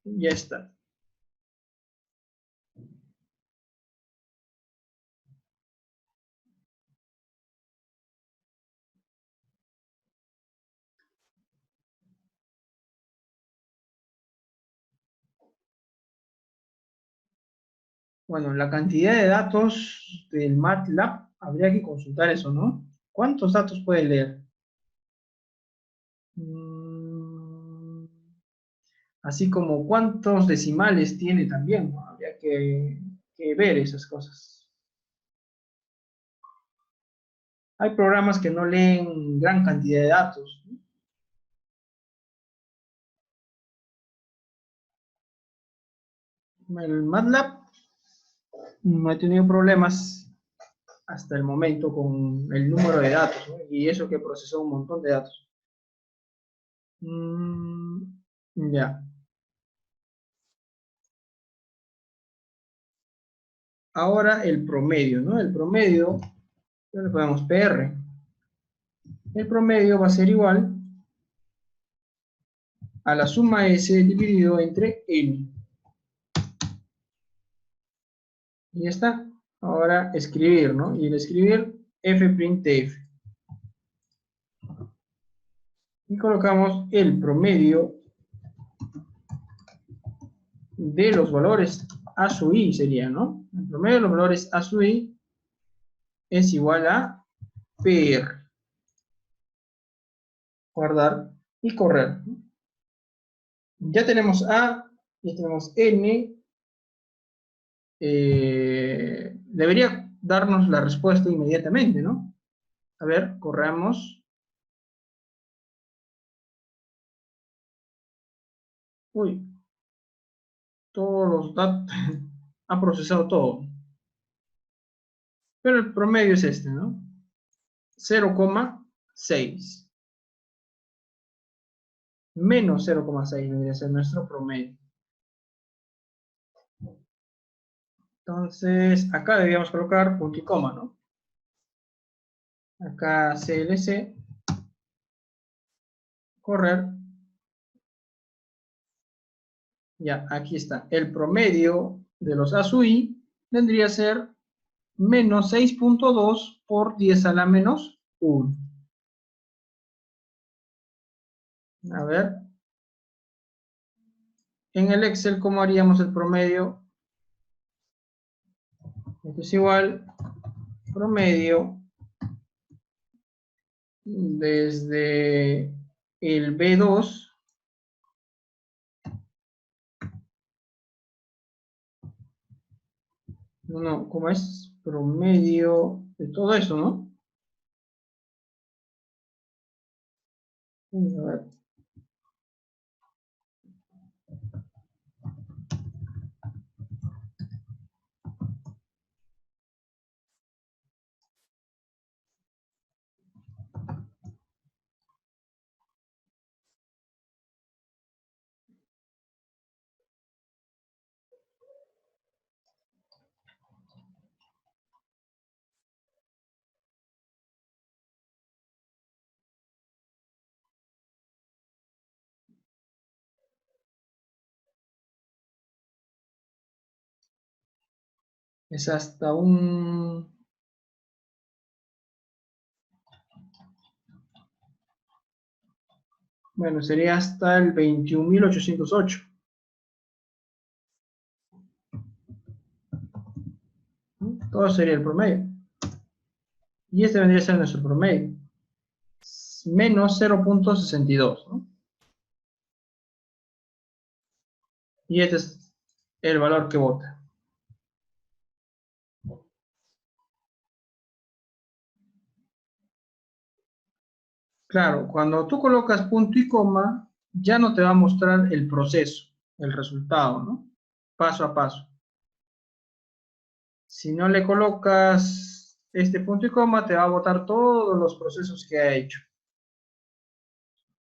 ya está. Bueno, la cantidad de datos del MATLAB, habría que consultar eso, ¿no? ¿Cuántos datos puede leer? Así como cuántos decimales tiene también, ¿no? Habría que ver esas cosas. Hay programas que no leen gran cantidad de datos, ¿no? El MATLAB no he tenido problemas hasta el momento con el número de datos, ¿no? Y eso que procesó un montón de datos. Ya. Ahora el promedio, ¿no? El promedio, ya le ponemos PR. El promedio va a ser igual a la suma S dividido entre N. Y ya está. Ahora escribir, ¿no? Y el escribir fprintf. Y colocamos el promedio de los valores a su i sería, ¿no? El promedio de los valores a su i es igual a PR. Guardar y correr. Ya tenemos A, ya tenemos N. Debería darnos la respuesta inmediatamente, ¿no? A ver, corramos. Uy, todos los datos, ha procesado todo. Pero el promedio es este, ¿no? 0,6. Menos 0,6 debería ser nuestro promedio. Entonces, acá deberíamos colocar punto y coma, ¿no? Acá CLC, correr. Ya, aquí está. El promedio de los ASUI vendría a ser menos 6.2 por 10 a la menos 1. A ver. En el Excel, ¿cómo haríamos el promedio? Esto es igual promedio desde el B2. No, ¿cómo es? Promedio de todo eso, ¿no? A ver. Es hasta un... Bueno, sería hasta el 21.808. Todo sería el promedio. Y este vendría a ser nuestro promedio. Menos 0.62, ¿no? Y este es el valor que vota. Claro, cuando tú colocas punto y coma, ya no te va a mostrar el proceso, el resultado, ¿no? Paso a paso. Si no le colocas este punto y coma, te va a botar todos los procesos que ha hecho.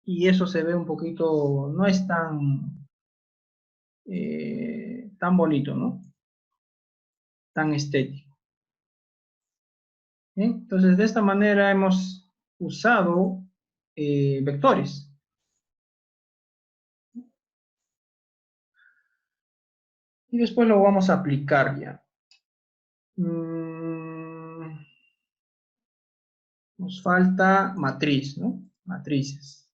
Y eso se ve un poquito, no es tan bonito, ¿no? Tan estético. ¿Bien? Entonces, de esta manera hemos usado vectores. Y después lo vamos a aplicar ya. Nos falta matriz, ¿no? Matrices.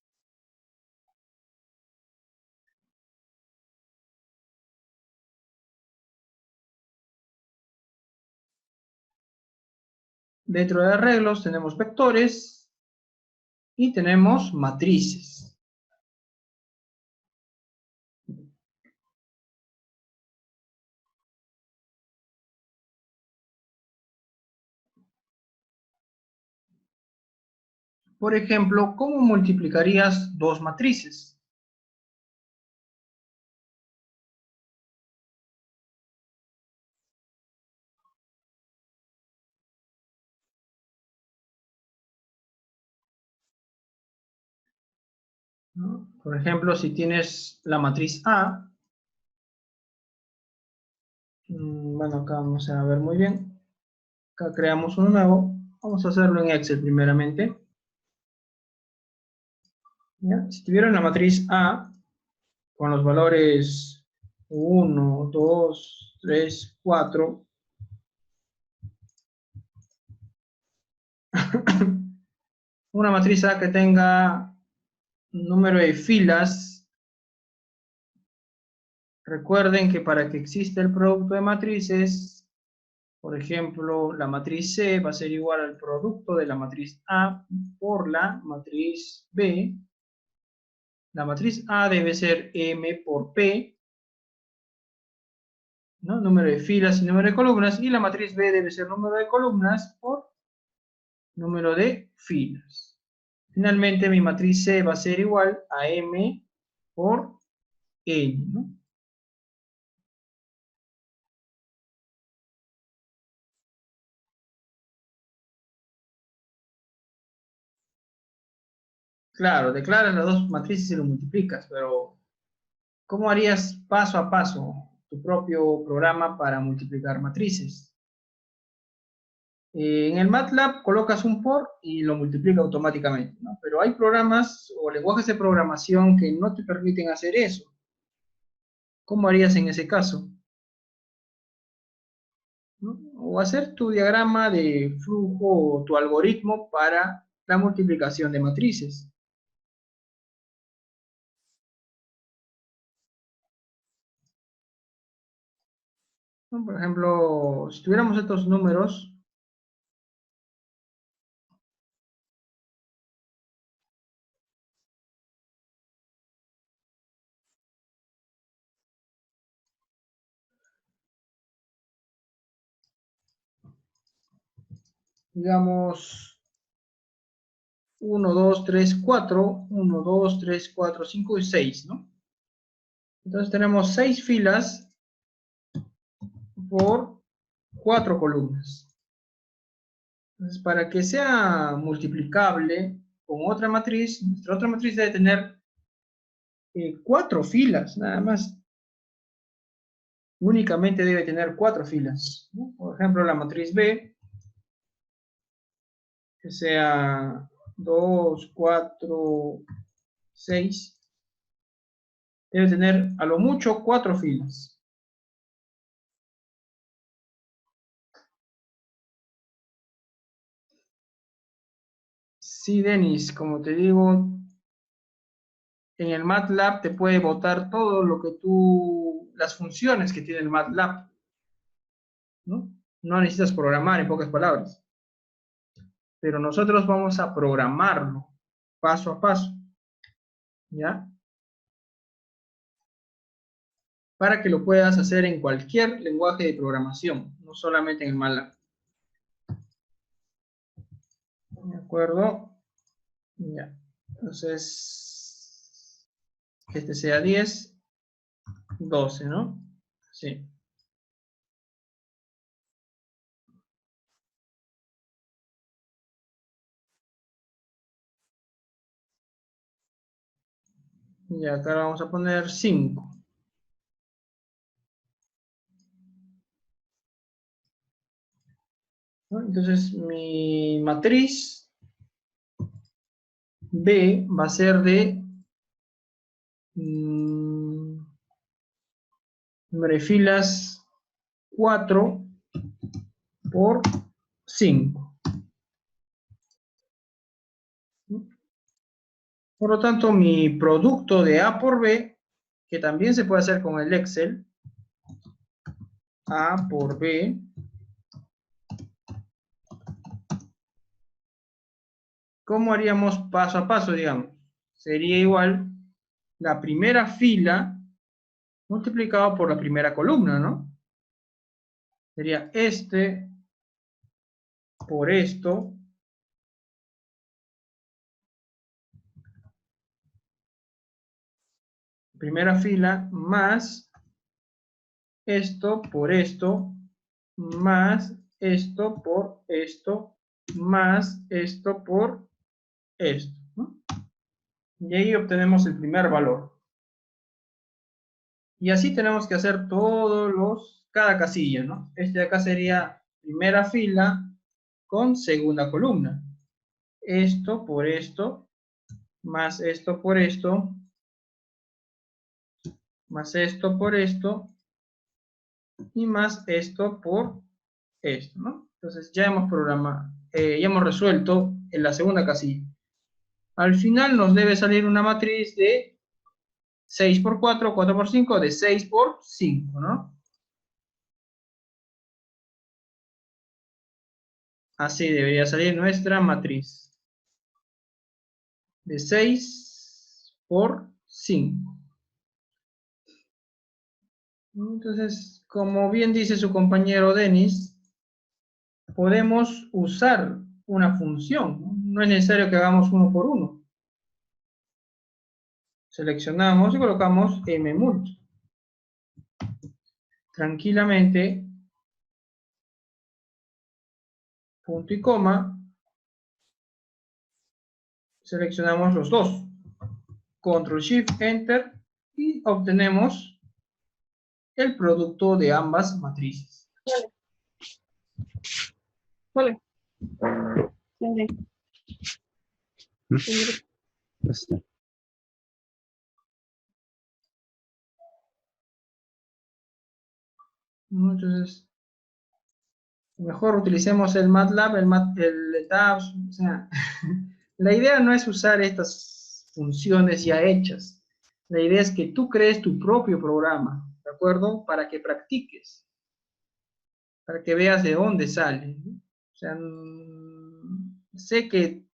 Dentro de arreglos tenemos vectores y tenemos matrices. Por ejemplo, ¿cómo multiplicarías dos matrices? ¿No? Por ejemplo, si tienes la matriz A, bueno, acá vamos a ver muy bien. Acá creamos uno nuevo. Vamos a hacerlo en Excel primeramente. ¿Ya? Si tuviera la matriz A con los valores 1, 2, 3, 4, una matriz A que tenga número de filas. Recuerden que para que exista el producto de matrices, por ejemplo, la matriz C va a ser igual al producto de la matriz A por la matriz B. La matriz A debe ser M por P, ¿no? Número de filas y número de columnas, y la matriz B debe ser número de columnas por número de filas. Finalmente, mi matriz C va a ser igual a M por N, ¿no? Claro, declaras las dos matrices y lo multiplicas, pero ¿cómo harías paso a paso tu propio programa para multiplicar matrices? En el MATLAB colocas un por y lo multiplica automáticamente, ¿no? Pero hay programas o lenguajes de programación que no te permiten hacer eso. ¿Cómo harías en ese caso? ¿No? O hacer tu diagrama de flujo o tu algoritmo para la multiplicación de matrices. ¿No? Por ejemplo, si tuviéramos estos números, digamos 1, 2, 3, 4, 1, 2, 3, 4, 5 y 6, ¿no? Entonces tenemos 6 filas por 4 columnas. Entonces, para que sea multiplicable con otra matriz, nuestra otra matriz debe tener 4 filas, nada más. Únicamente debe tener 4 filas, ¿no? Por ejemplo, la matriz B, que sea 2, 4, 6, debe tener a lo mucho 4 filas. Sí, Denis, como te digo, en el MATLAB te puede botar todo lo que las funciones que tiene el MATLAB, ¿no? No necesitas programar, en pocas palabras. Pero nosotros vamos a programarlo paso a paso, ¿ya? Para que lo puedas hacer en cualquier lenguaje de programación, no solamente en el MATLAB. ¿De acuerdo? Ya. Entonces, que este sea 10, 12, ¿no? Sí. Y acá vamos a poner 5. ¿No? Entonces, mi matriz B va a ser de número de filas 4 por 5. Por lo tanto, mi producto de A por B, que también se puede hacer con el Excel, A por B, ¿cómo haríamos paso a paso, digamos? Sería igual la primera fila multiplicado por la primera columna, ¿no? Sería este por esto, primera fila, más esto por esto, más esto por esto, más esto por esto, ¿no? Y ahí obtenemos el primer valor. Y así tenemos que hacer cada casilla, ¿no? Este de acá sería primera fila con segunda columna. Esto por esto, más esto por esto, más esto por esto, y más esto por esto, ¿no? Entonces ya hemos programado, ya hemos resuelto en la segunda casilla. Al final nos debe salir una matriz de 6 por 4, 4 por 5, de 6 por 5, ¿no? Así debería salir nuestra matriz. De 6 por 5. Entonces, como bien dice su compañero Denis, podemos usar una función. No es necesario que hagamos uno por uno. Seleccionamos y colocamos mmult. Tranquilamente, punto y coma, seleccionamos los dos. Control Shift Enter y obtenemos el producto de ambas matrices. Vale. Vale. Entonces, mejor utilicemos el MATLAB, el TABS, o sea, la idea no es usar estas funciones ya hechas. La idea es que tú crees tu propio programa, ¿de acuerdo? Para que practiques, para que veas de dónde sale, ¿no? O sea, sé que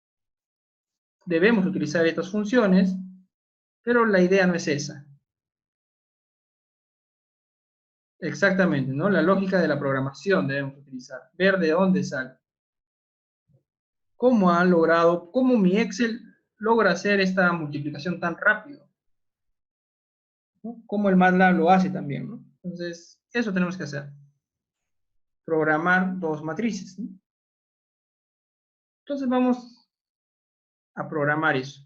debemos utilizar estas funciones, pero la idea no es esa. Exactamente, ¿no? La lógica de la programación debemos utilizar, ver de dónde sale. ¿Cómo mi Excel logra hacer esta multiplicación tan rápido? ¿No? Cómo el MATLAB lo hace también, ¿no? Entonces, eso tenemos que hacer. Programar dos matrices, ¿no? Entonces vamos a programar eso.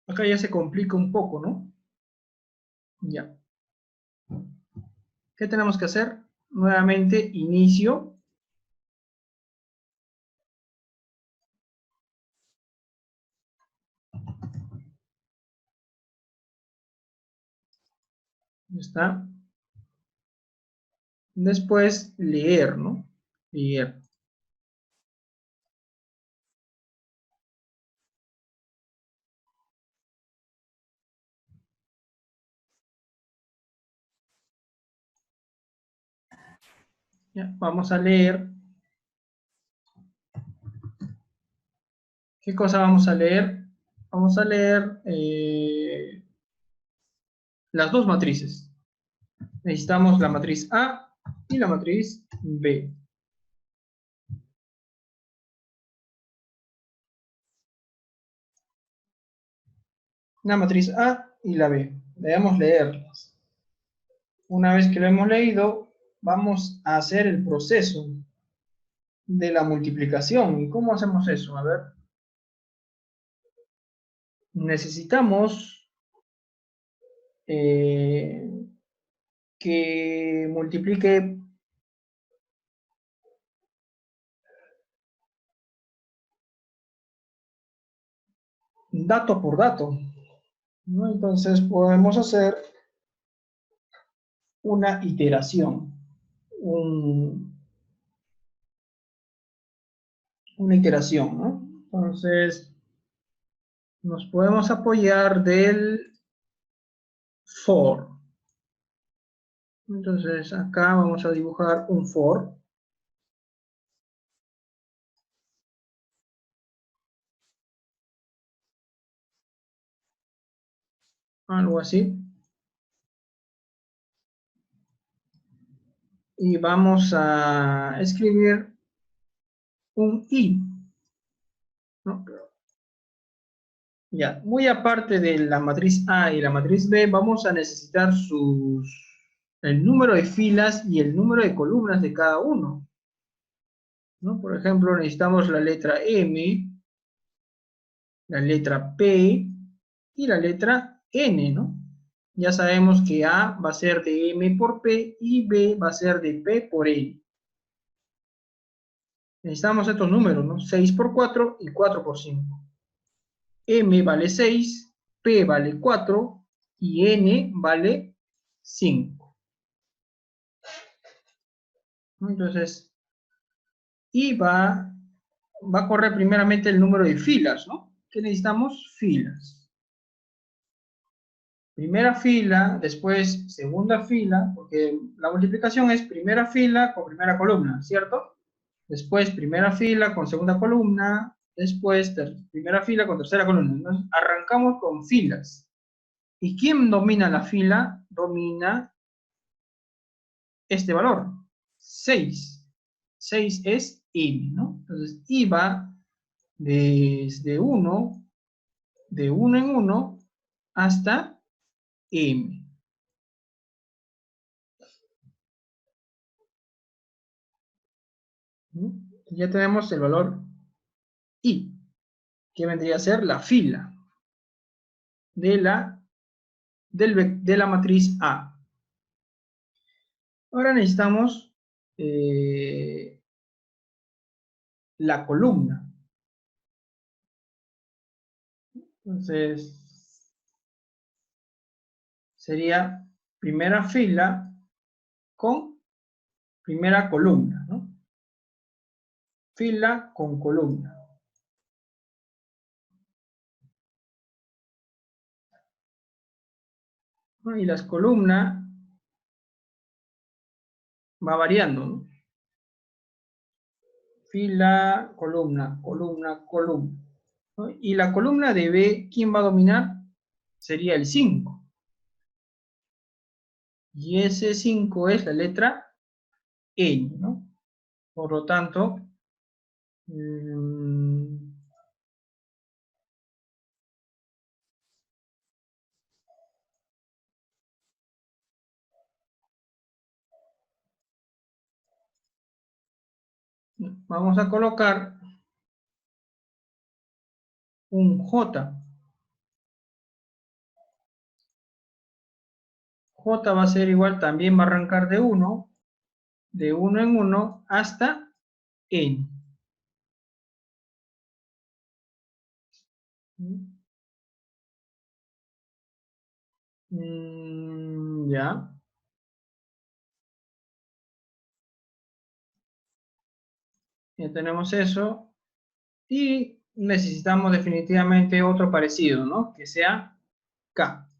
Acá ya se complica un poco, ¿no? Ya. ¿Qué tenemos que hacer? Nuevamente, inicio. Ya está. Después leer, ¿no? Leer. Ya, vamos a leer. ¿Qué cosa vamos a leer? Vamos a leer las dos matrices. Necesitamos la matriz A y la matriz B. La matriz A y la B. Debemos leerlas. Una vez que lo hemos leído, vamos a hacer el proceso de la multiplicación. ¿Y cómo hacemos eso? A ver. Necesitamos que multiplique dato por dato, ¿no? Entonces podemos hacer una iteración, una iteración, ¿no? Entonces nos podemos apoyar del for. Entonces acá vamos a dibujar un for, algo así. Y vamos a escribir un i, ¿no? Ya, muy aparte de la matriz A y la matriz B, vamos a necesitar el número de filas y el número de columnas de cada uno, ¿no? Por ejemplo, necesitamos la letra M, la letra P y la letra N, ¿no? Ya sabemos que A va a ser de M por P y B va a ser de P por N. Necesitamos estos números, ¿no? 6 por 4 y 4 por 5. M vale 6, P vale 4 y N vale 5. Entonces, y va a correr primeramente el número de filas, ¿no? ¿Qué necesitamos? Filas. Primera fila, después segunda fila, porque la multiplicación es primera fila con primera columna, ¿cierto? Después primera fila con segunda columna, después primera fila con tercera columna. Entonces, arrancamos con filas. ¿Y quién domina la fila? Domina este valor, 6. 6 es m, ¿no? Entonces, i va desde 1, de 1 en 1, hasta m. ¿Mm? Ya tenemos el valor i, que vendría a ser la fila de la matriz A. Ahora necesitamos la columna. Entonces, sería primera fila con primera columna, ¿no? Fila con columna. ¿No? Y las columnas va variando, ¿no? Fila, columna, columna, columna, ¿no? Y la columna de B, ¿quién va a dominar? Sería el 5. Y ese 5 es la letra N, ¿no? Por lo tanto, vamos a colocar un J. J va a ser igual, también va a arrancar de 1 en 1 hasta N. Ya. Ya tenemos eso. Y necesitamos definitivamente otro parecido, ¿no? Que sea K.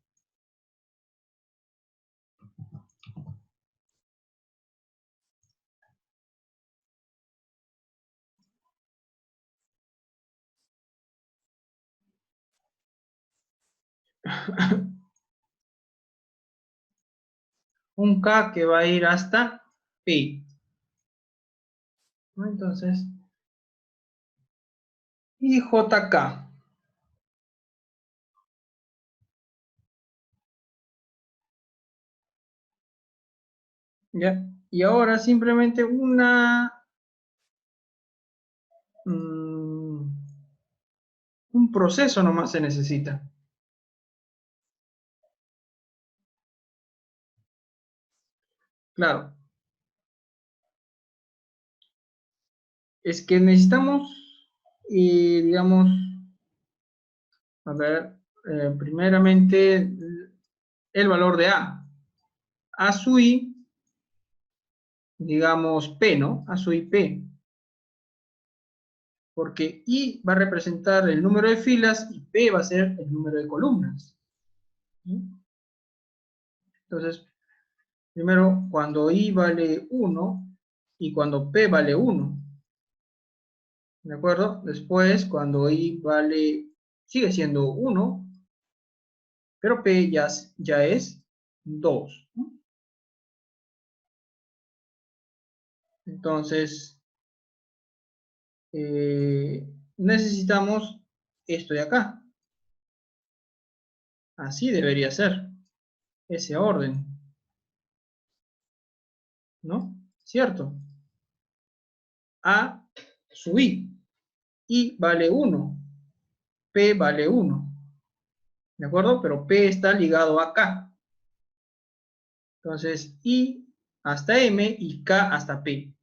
Un K que va a ir hasta P. ¿No? Entonces, y JK. ¿Ya? Y ahora simplemente mm, un proceso nomás se necesita. Claro, es que necesitamos, digamos, a ver, primeramente el valor de A. A sub I, digamos P, ¿no? A sub I P. Porque I va a representar el número de filas y P va a ser el número de columnas. ¿Sí? Entonces, primero, cuando I vale 1 y cuando P vale 1. ¿De acuerdo? Después, cuando I sigue siendo 1, pero P ya es 2. ¿No? Entonces, necesitamos esto de acá. Así debería ser, ese orden, ¿no? ¿Cierto? A sub I. I vale 1, P vale 1. ¿De acuerdo? Pero P está ligado a K. Entonces, I hasta M y K hasta P.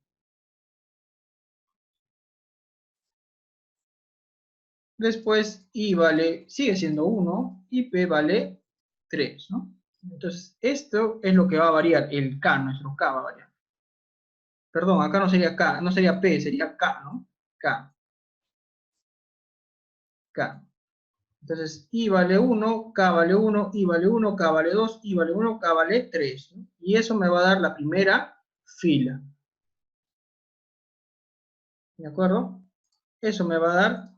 Después, sigue siendo 1 y P vale 3, ¿no? Entonces, esto es lo que va a variar, el K, nuestro K va a variar. Perdón, acá no sería K, no sería P, sería K, ¿no? K, K. Entonces, I vale 1, K vale 1, I vale 1, K vale 2, I vale 1, K vale 3, ¿no? Y eso me va a dar la primera fila. ¿De acuerdo? Eso me va a dar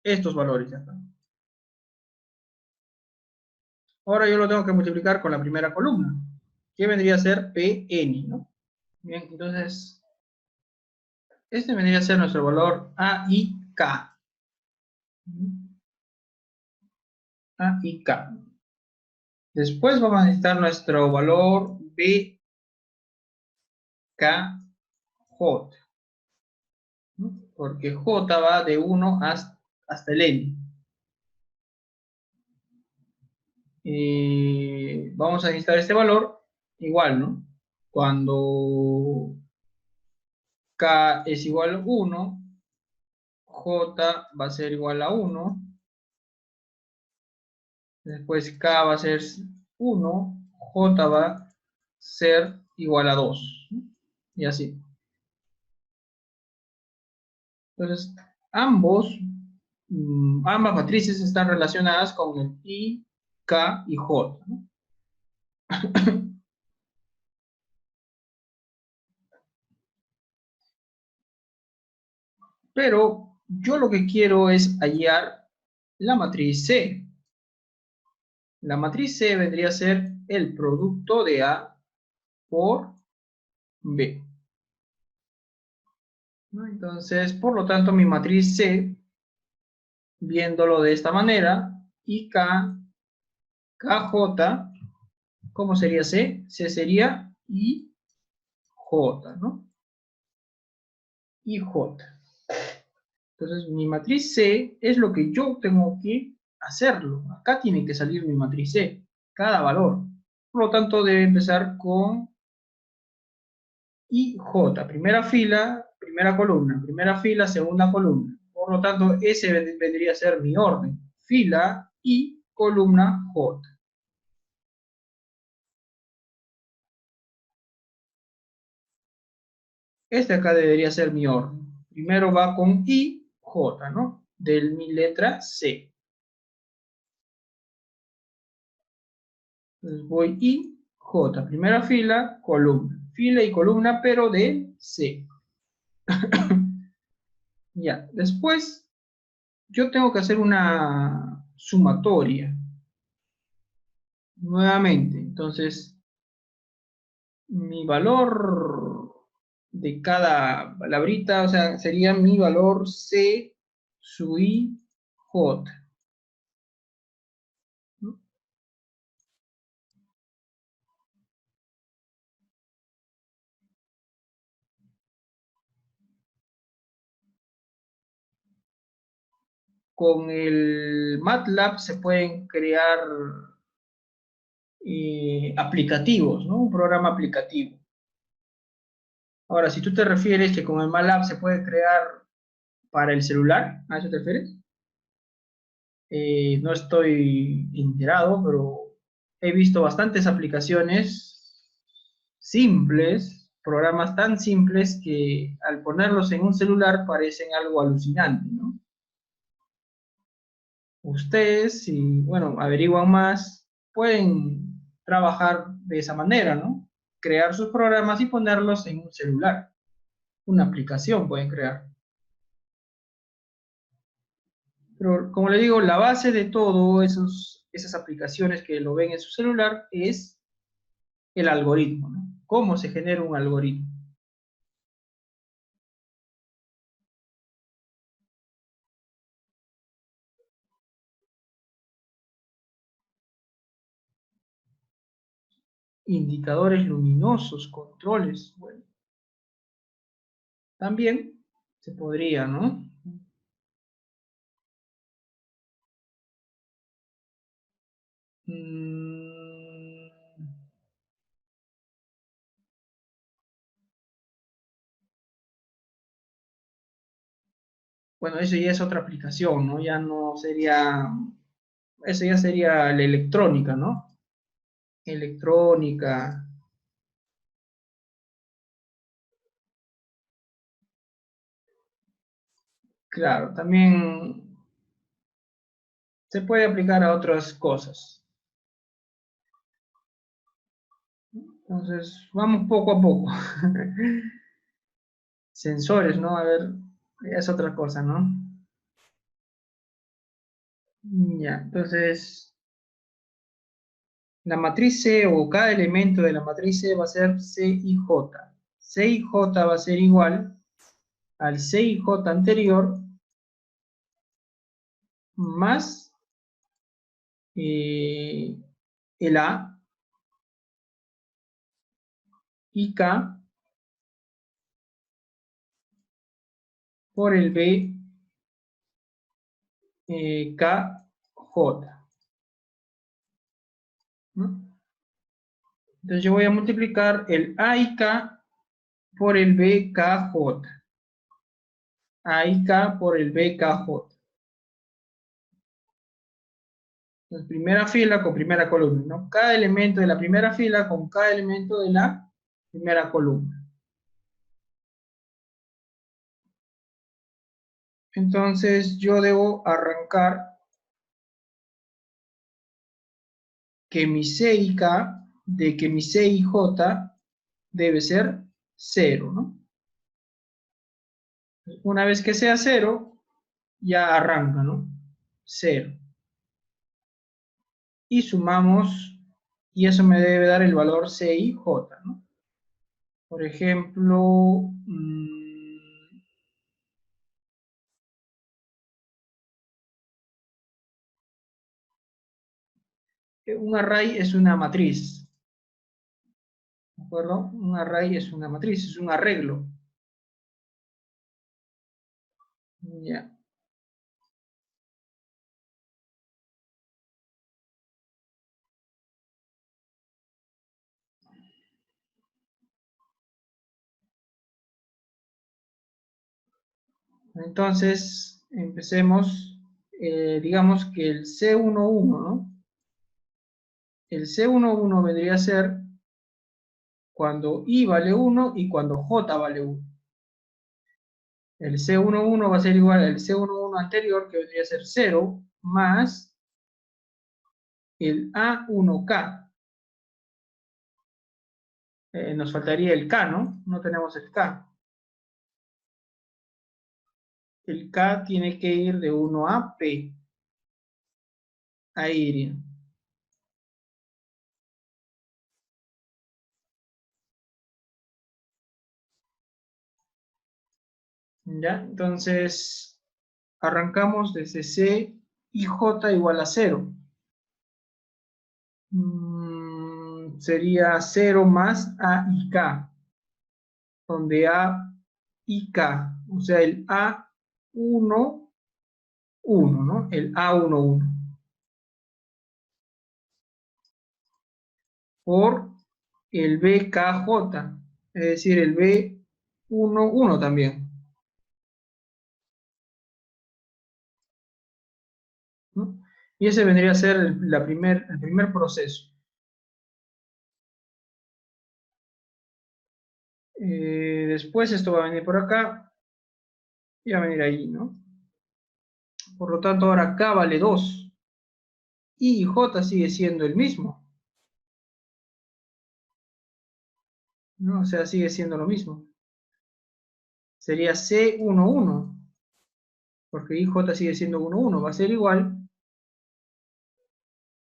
estos valores de acá. Ahora yo lo tengo que multiplicar con la primera columna, que vendría a ser Pn, ¿no? Bien, entonces, este vendría a ser nuestro valor A y K. A y K. Después vamos a necesitar nuestro valor BKJ, ¿no? Porque J va de 1 hasta el N. Vamos a necesitar este valor igual, ¿no? Cuando K es igual a 1, J va a ser igual a 1, después K va a ser 1, J va a ser igual a 2, ¿no? Y así. Entonces, ambas matrices están relacionadas con el I, K y J, ¿no? Pero yo lo que quiero es hallar la matriz C. La matriz C vendría a ser el producto de A por B, ¿no? Entonces, por lo tanto, mi matriz C, viéndolo de esta manera, IK, KJ, ¿cómo sería C? C sería IJ, ¿no? IJ. Entonces, mi matriz C es lo que yo tengo que hacerlo. Acá tiene que salir mi matriz C, cada valor. Por lo tanto, debe empezar con IJ, primera fila, primera columna, primera fila, segunda columna. Por lo tanto, ese vendría a ser mi orden. Fila y columna J. Este acá debería ser mi orden. Primero va con I, J, ¿no? De mi letra C. Entonces voy I, J. Primera fila, columna. Fila y columna, pero de C. Ya. Después, yo tengo que hacer una sumatoria. Nuevamente. Entonces, mi valor de cada palabrita, o sea, sería mi valor C, su I, J. ¿No? Con el MATLAB se pueden crear aplicativos, ¿no? Un programa aplicativo. Ahora, si tú te refieres que con el MATLAB se puede crear para el celular, ¿a eso te refieres? No estoy enterado, pero he visto bastantes aplicaciones simples, programas tan simples que al ponerlos en un celular parecen algo alucinante, ¿no? Ustedes, si, bueno, averiguan más, pueden trabajar de esa manera, ¿no? Crear sus programas y ponerlos en un celular. Una aplicación pueden crear. Pero como le digo, la base de todo esas aplicaciones que lo ven en su celular es el algoritmo, ¿no? ¿Cómo se genera un algoritmo? Indicadores luminosos, controles, bueno, también se podría, ¿no? Mm, bueno, eso ya es otra aplicación, ¿no? Ya no sería, eso ya sería la electrónica, ¿no? Electrónica, claro, también se puede aplicar a otras cosas. Entonces, vamos poco a poco. Sensores, ¿no? A ver, es otra cosa, ¿no? Ya, entonces, la matriz C o cada elemento de la matriz C va a ser C y J. C y J va a ser igual al C y J anterior más el A y K por el B, K, J, ¿no? Entonces yo voy a multiplicar el A y K por el B, K, J. A y K por el B, K, J. Entonces, primera fila con primera columna, ¿no? Cada elemento de la primera fila con cada elemento de la primera columna. Entonces yo debo arrancar que mi C y K, de que mi C y J debe ser 0, ¿no? Una vez que sea 0, ya arranca, ¿no? 0. Y sumamos, y eso me debe dar el valor C y J, ¿no? Por ejemplo, un array es una matriz, ¿de acuerdo? Un array es una matriz, es un arreglo. Ya. Entonces, empecemos, digamos que el C11, ¿no? El C11 vendría a ser cuando I vale 1 y cuando J vale 1. El C11 va a ser igual al C11 anterior, que vendría a ser 0, más el A1K. Nos faltaría el K, ¿no? No tenemos el K. El K tiene que ir de 1 a P. Ahí iría. ¿Ya? Entonces, arrancamos desde C y J igual a 0. Sería 0 más A y K, donde A y K, o sea, el A11, ¿no? El A11 por el BKJ, es decir, el B11 también, ¿no? Y ese vendría a ser el primer proceso. Después esto va a venir por acá y va a venir ahí, ¿no? Por lo tanto, ahora K vale 2 y J sigue siendo el mismo, ¿no? O sea, sigue siendo lo mismo. Sería C11, porque IJ sigue siendo 11, va a ser igual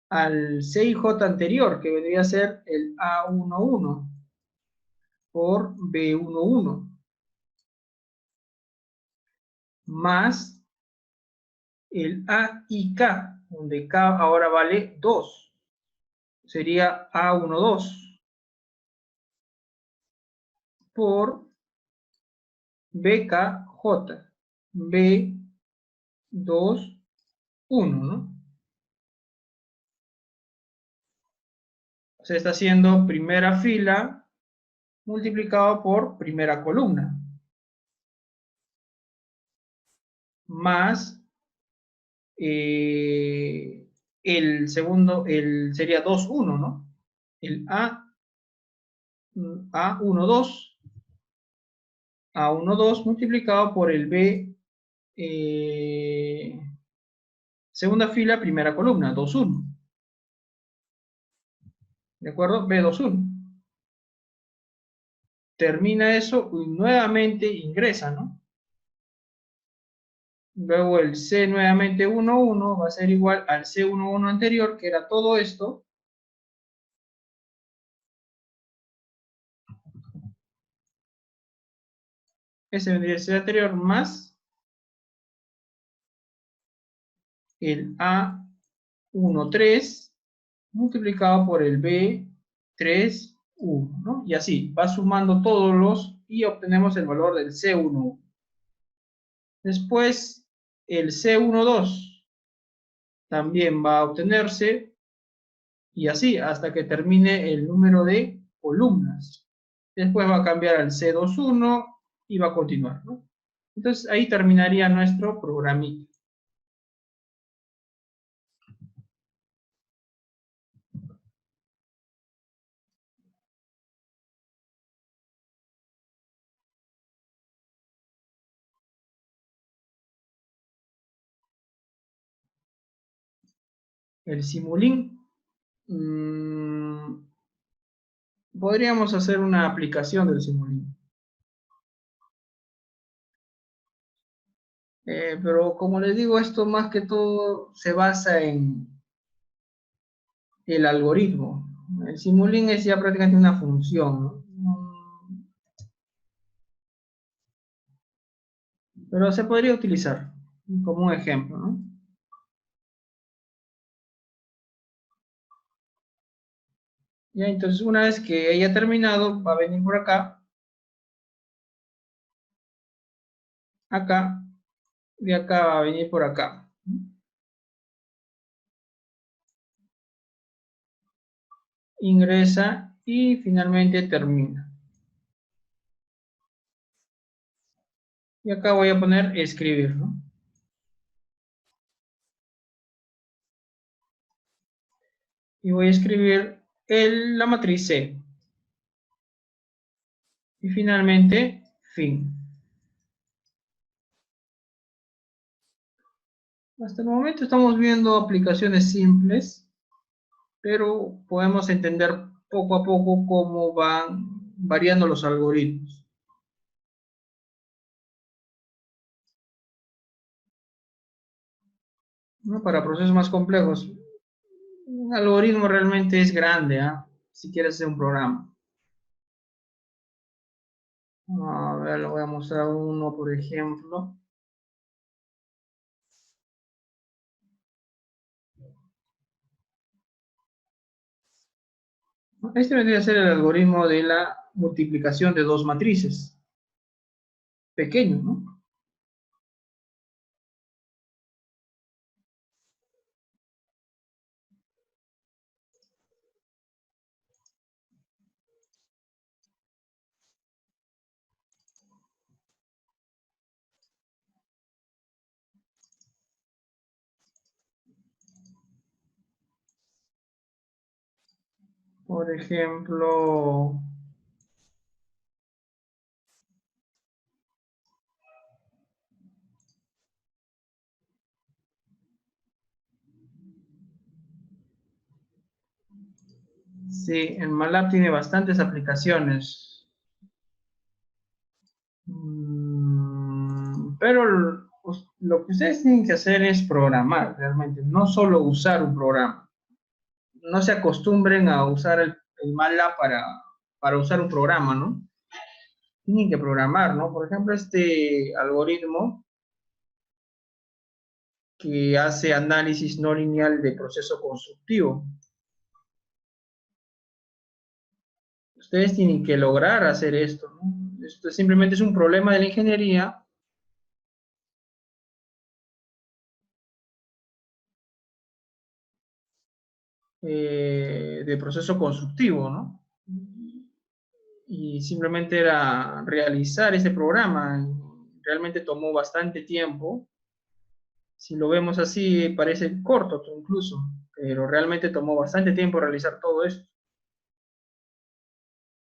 al CIJ anterior, que vendría a ser el A11 por B11, más el A y K, donde K ahora vale 2, sería A12 por BKJ, B21, ¿no? Se está haciendo primera fila multiplicado por primera columna, más el segundo, sería 2,1, ¿no? El A12 multiplicado por el B, segunda fila, primera columna, 2,1. ¿De acuerdo? B21. Termina eso y nuevamente ingresa, ¿no? Luego el C nuevamente 1,1 va a ser igual al C11 anterior, que era todo esto. Ese vendría a ser anterior más el A13 multiplicado por el B31, ¿no? Y así, va sumando todos los y obtenemos el valor del C11. Después, el C12 también va a obtenerse y así hasta que termine el número de columnas. Después va a cambiar al C21 y va a continuar, ¿no? Entonces ahí terminaría nuestro programita. El Simulink. Podríamos hacer una aplicación del Simulink. Pero como les digo, esto más que todo se basa en el algoritmo. El Simulink es ya prácticamente una función, ¿no? Pero se podría utilizar como un ejemplo, ¿no? Ya, entonces una vez que haya terminado, va a venir por acá, acá, de acá va a venir por acá. Ingresa y finalmente termina. Y acá voy a poner escribir, ¿no? Y voy a escribir la matriz C. Y finalmente, fin. Hasta el momento estamos viendo aplicaciones simples, pero podemos entender poco a poco cómo van variando los algoritmos. ¿No? Para procesos más complejos, un algoritmo realmente es grande, ¿ah? Si quieres hacer un programa. A ver, le voy a mostrar uno, por ejemplo. Este vendría a ser el algoritmo de la multiplicación de dos matrices. Pequeño, ¿no? Por ejemplo, sí, el MATLAB tiene bastantes aplicaciones. Pero lo que ustedes tienen que hacer es programar realmente, no solo usar un programa. No se acostumbren a usar el MATLAB para usar un programa, ¿no? Tienen que programar, ¿no? Por ejemplo, este algoritmo que hace análisis no lineal de proceso constructivo. Ustedes tienen que lograr hacer esto, ¿no? Esto simplemente es un problema de la ingeniería de proceso constructivo, ¿no? Y simplemente era realizar ese programa. Realmente tomó bastante tiempo. Si lo vemos así, parece corto incluso, pero realmente tomó bastante tiempo realizar todo esto.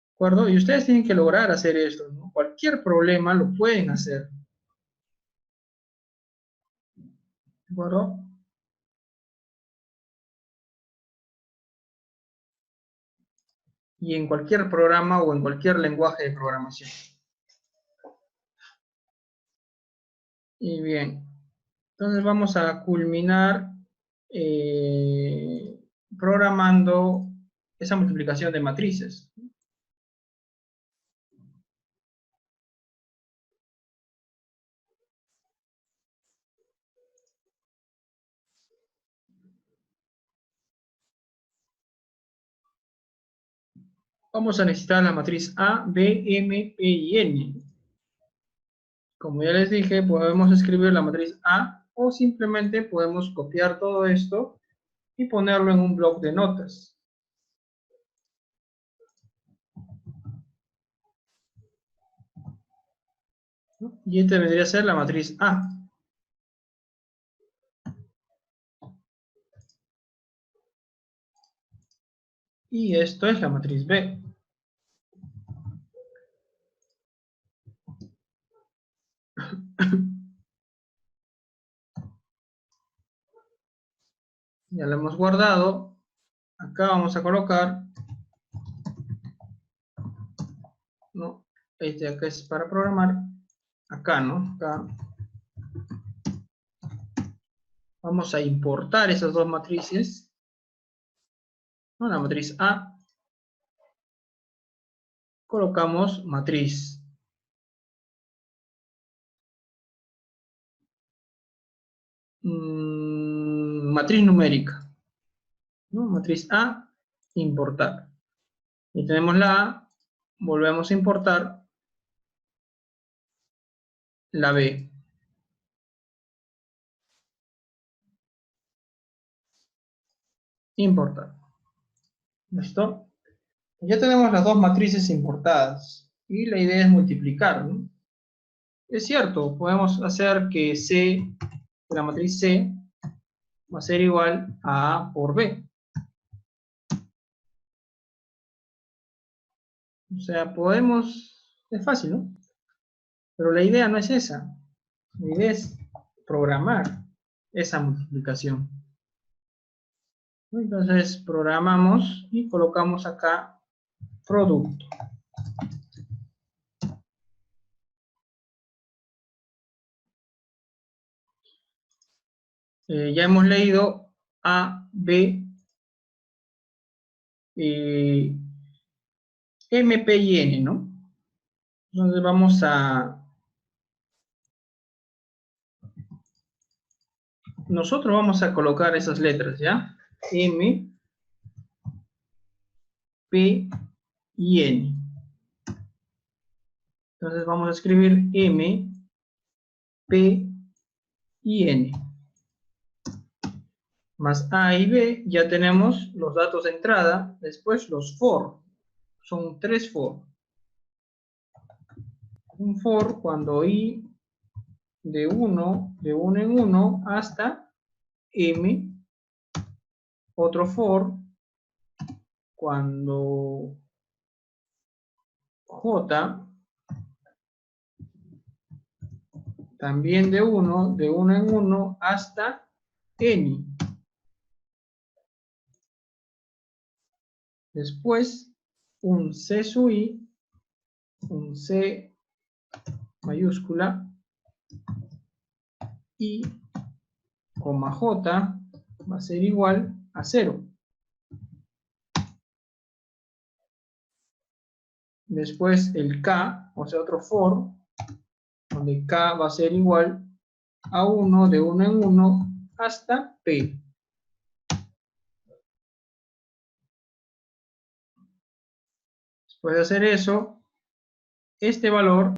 ¿De acuerdo? Y ustedes tienen que lograr hacer esto, ¿no? Cualquier problema lo pueden hacer. ¿De acuerdo? Y en cualquier programa o en cualquier lenguaje de programación. Y bien, entonces vamos a culminar eh, programando esa multiplicación de matrices. Vamos a necesitar la matriz A, B, M, P y N. Como ya les dije, podemos escribir la matriz A o simplemente podemos copiar todo esto y ponerlo en un bloc de notas. Y esta vendría a ser la matriz A. Y esto es la matriz B. Ya lo hemos guardado. Acá vamos a colocar, ¿no? Este acá es para programar. Acá, ¿no? Acá. Vamos a importar esas dos matrices. ¿No? La matriz A. Colocamos matriz. Matriz numérica. ¿No? Matriz A, importar. Y tenemos la A, volvemos a importar la B. Importar. ¿Listo? Ya tenemos las dos matrices importadas. Y la idea es multiplicar, ¿no? Es cierto, podemos hacer que C, la matriz C, va a ser igual a A por B. O sea, podemos, es fácil, ¿no? Pero la idea no es esa. La idea es programar. esa multiplicación. Entonces programamos y colocamos acá producto. Ya hemos leído A, B, M, P y N, ¿no? Entonces nosotros vamos a colocar esas letras, ¿ya? M, P y N. Entonces vamos a escribir M, P y N. Más A y B, ya tenemos los datos de entrada, después los for. Son 3 for. Un for cuando I de 1 en 1 hasta M. Otro for cuando J también de 1 en 1 hasta N. Después un C sub I, un C mayúscula I, coma J va a ser igual a 0. Después el K, o sea otro for, donde K va a ser igual a 1 de 1 en 1 hasta P. Después de hacer eso, este valor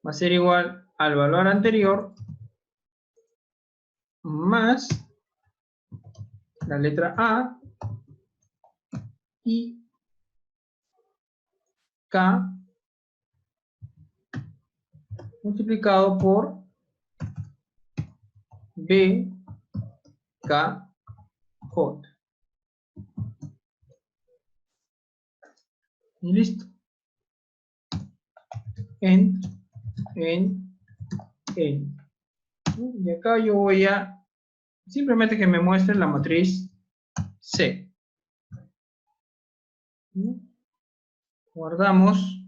va a ser igual al valor anterior más la letra A y K multiplicado por B, K, J. Y listo. En. Y acá yo voy a simplemente que me muestre la matriz C. Guardamos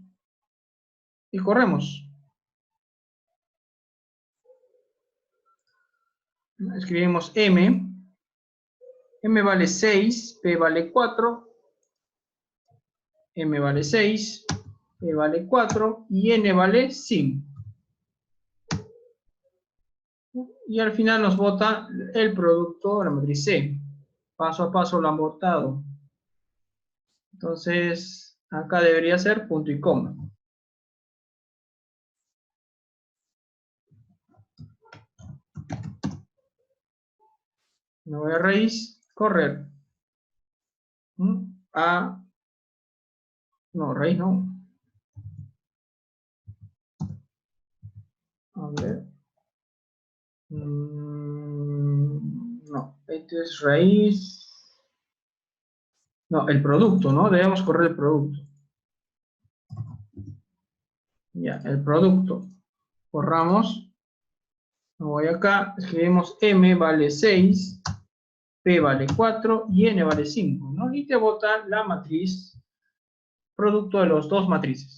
y corremos. Escribimos M. M vale 6, P vale 4. M vale 6, P vale 4 y N vale 5. Y al final nos bota el producto de la matriz C. Paso a paso lo han botado. Entonces, acá debería ser punto y coma. Me voy a raíz, correr. A, no, raíz no. A ver. No, esto es raíz. No, el producto, ¿no? Debemos correr el producto. Ya, el producto. Corramos. Me voy acá, escribimos M vale 6, P vale 4 y N vale 5, ¿no? Y te bota la matriz, producto de los dos matrices.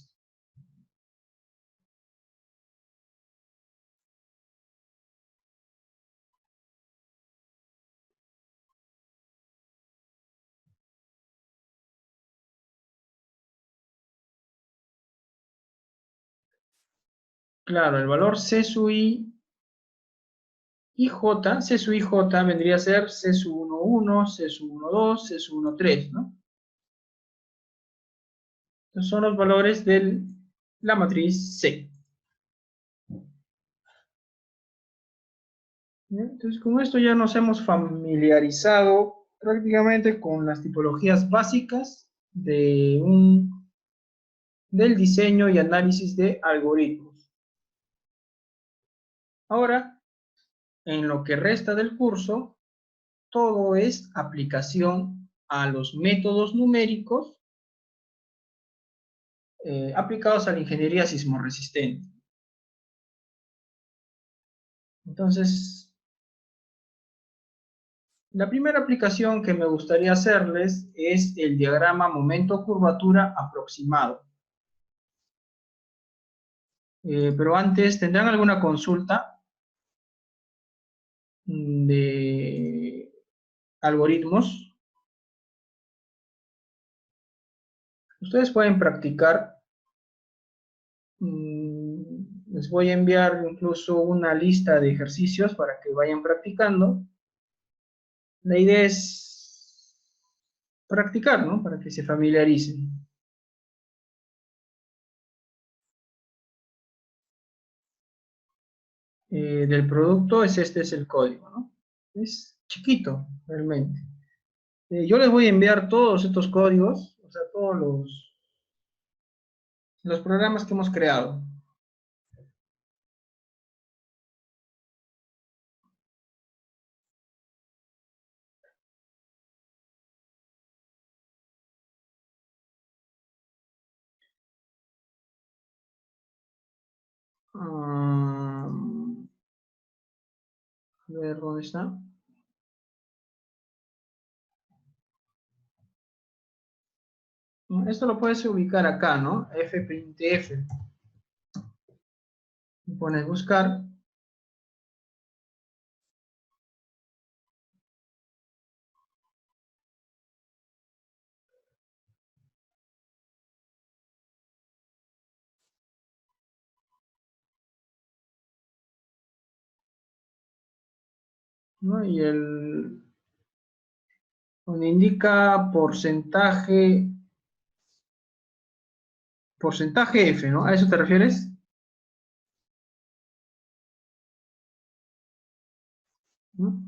Claro, el valor C sub I y J, C sub I J vendría a ser C sub 1, 1, C sub 1, 2, C sub 1, 3, ¿no? Estos son los valores de la matriz C. Entonces, con esto ya nos hemos familiarizado prácticamente con las tipologías básicas del diseño y análisis de algoritmos. Ahora, en lo que resta del curso, todo es aplicación a los métodos numéricos aplicados a la ingeniería sismorresistente. Entonces, la primera aplicación que me gustaría hacerles es el diagrama momento-curvatura aproximado. Pero antes, ¿tendrán alguna consulta de algoritmos? Ustedes pueden practicar. Les voy a enviar incluso una lista de ejercicios para que vayan practicando. La idea es practicar, ¿no? Para que se familiaricen. Del producto este es el código, ¿no? Es chiquito, realmente. Yo les voy a enviar todos estos códigos, o sea, todos los programas que hemos creado. A ver, ¿dónde está? Esto lo puedes ubicar acá, ¿no? fprintf. Pones buscar. ¿No? Y donde indica porcentaje F, ¿no? ¿A eso te refieres? ¿No?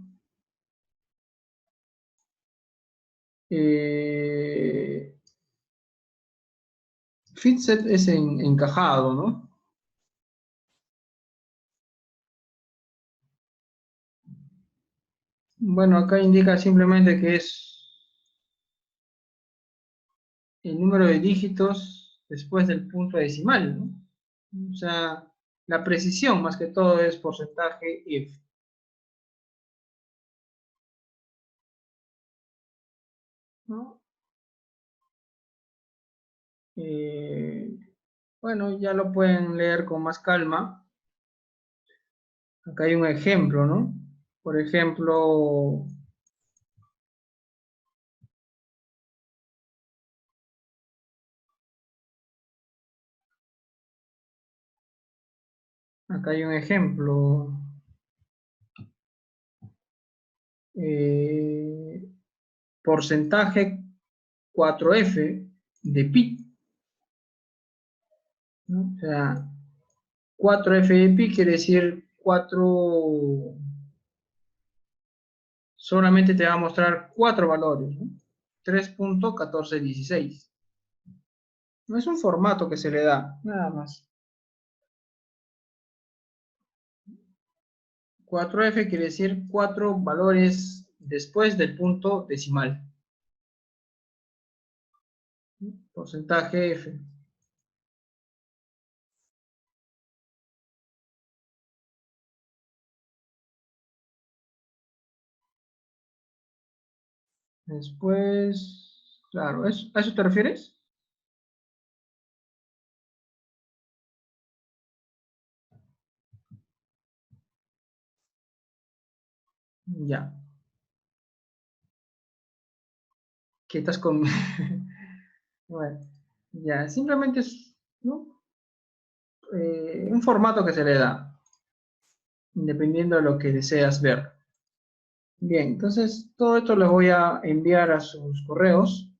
Fitset es encajado, ¿no? Bueno, acá indica simplemente que es el número de dígitos después del punto decimal, ¿no? O sea, la precisión más que todo es porcentaje if. ¿No? Bueno, ya lo pueden leer con más calma. Acá hay un ejemplo, ¿no? Por ejemplo, acá hay un ejemplo. Porcentaje 4F de pi, ¿no? O sea, 4F de pi quiere decir 4, solamente te va a mostrar 4 valores, ¿no? 3.1416. No es un formato que se le da, nada más. 4F quiere decir 4 valores después del punto decimal. Porcentaje F. Después, claro, ¿a eso te refieres? Ya. ¿Qué estás con...? Bueno, ya, simplemente es, ¿no? Un formato que se le da, dependiendo de lo que deseas ver. Bien, entonces todo esto lo voy a enviar a sus correos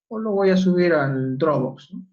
o lo voy a subir al Dropbox, ¿no?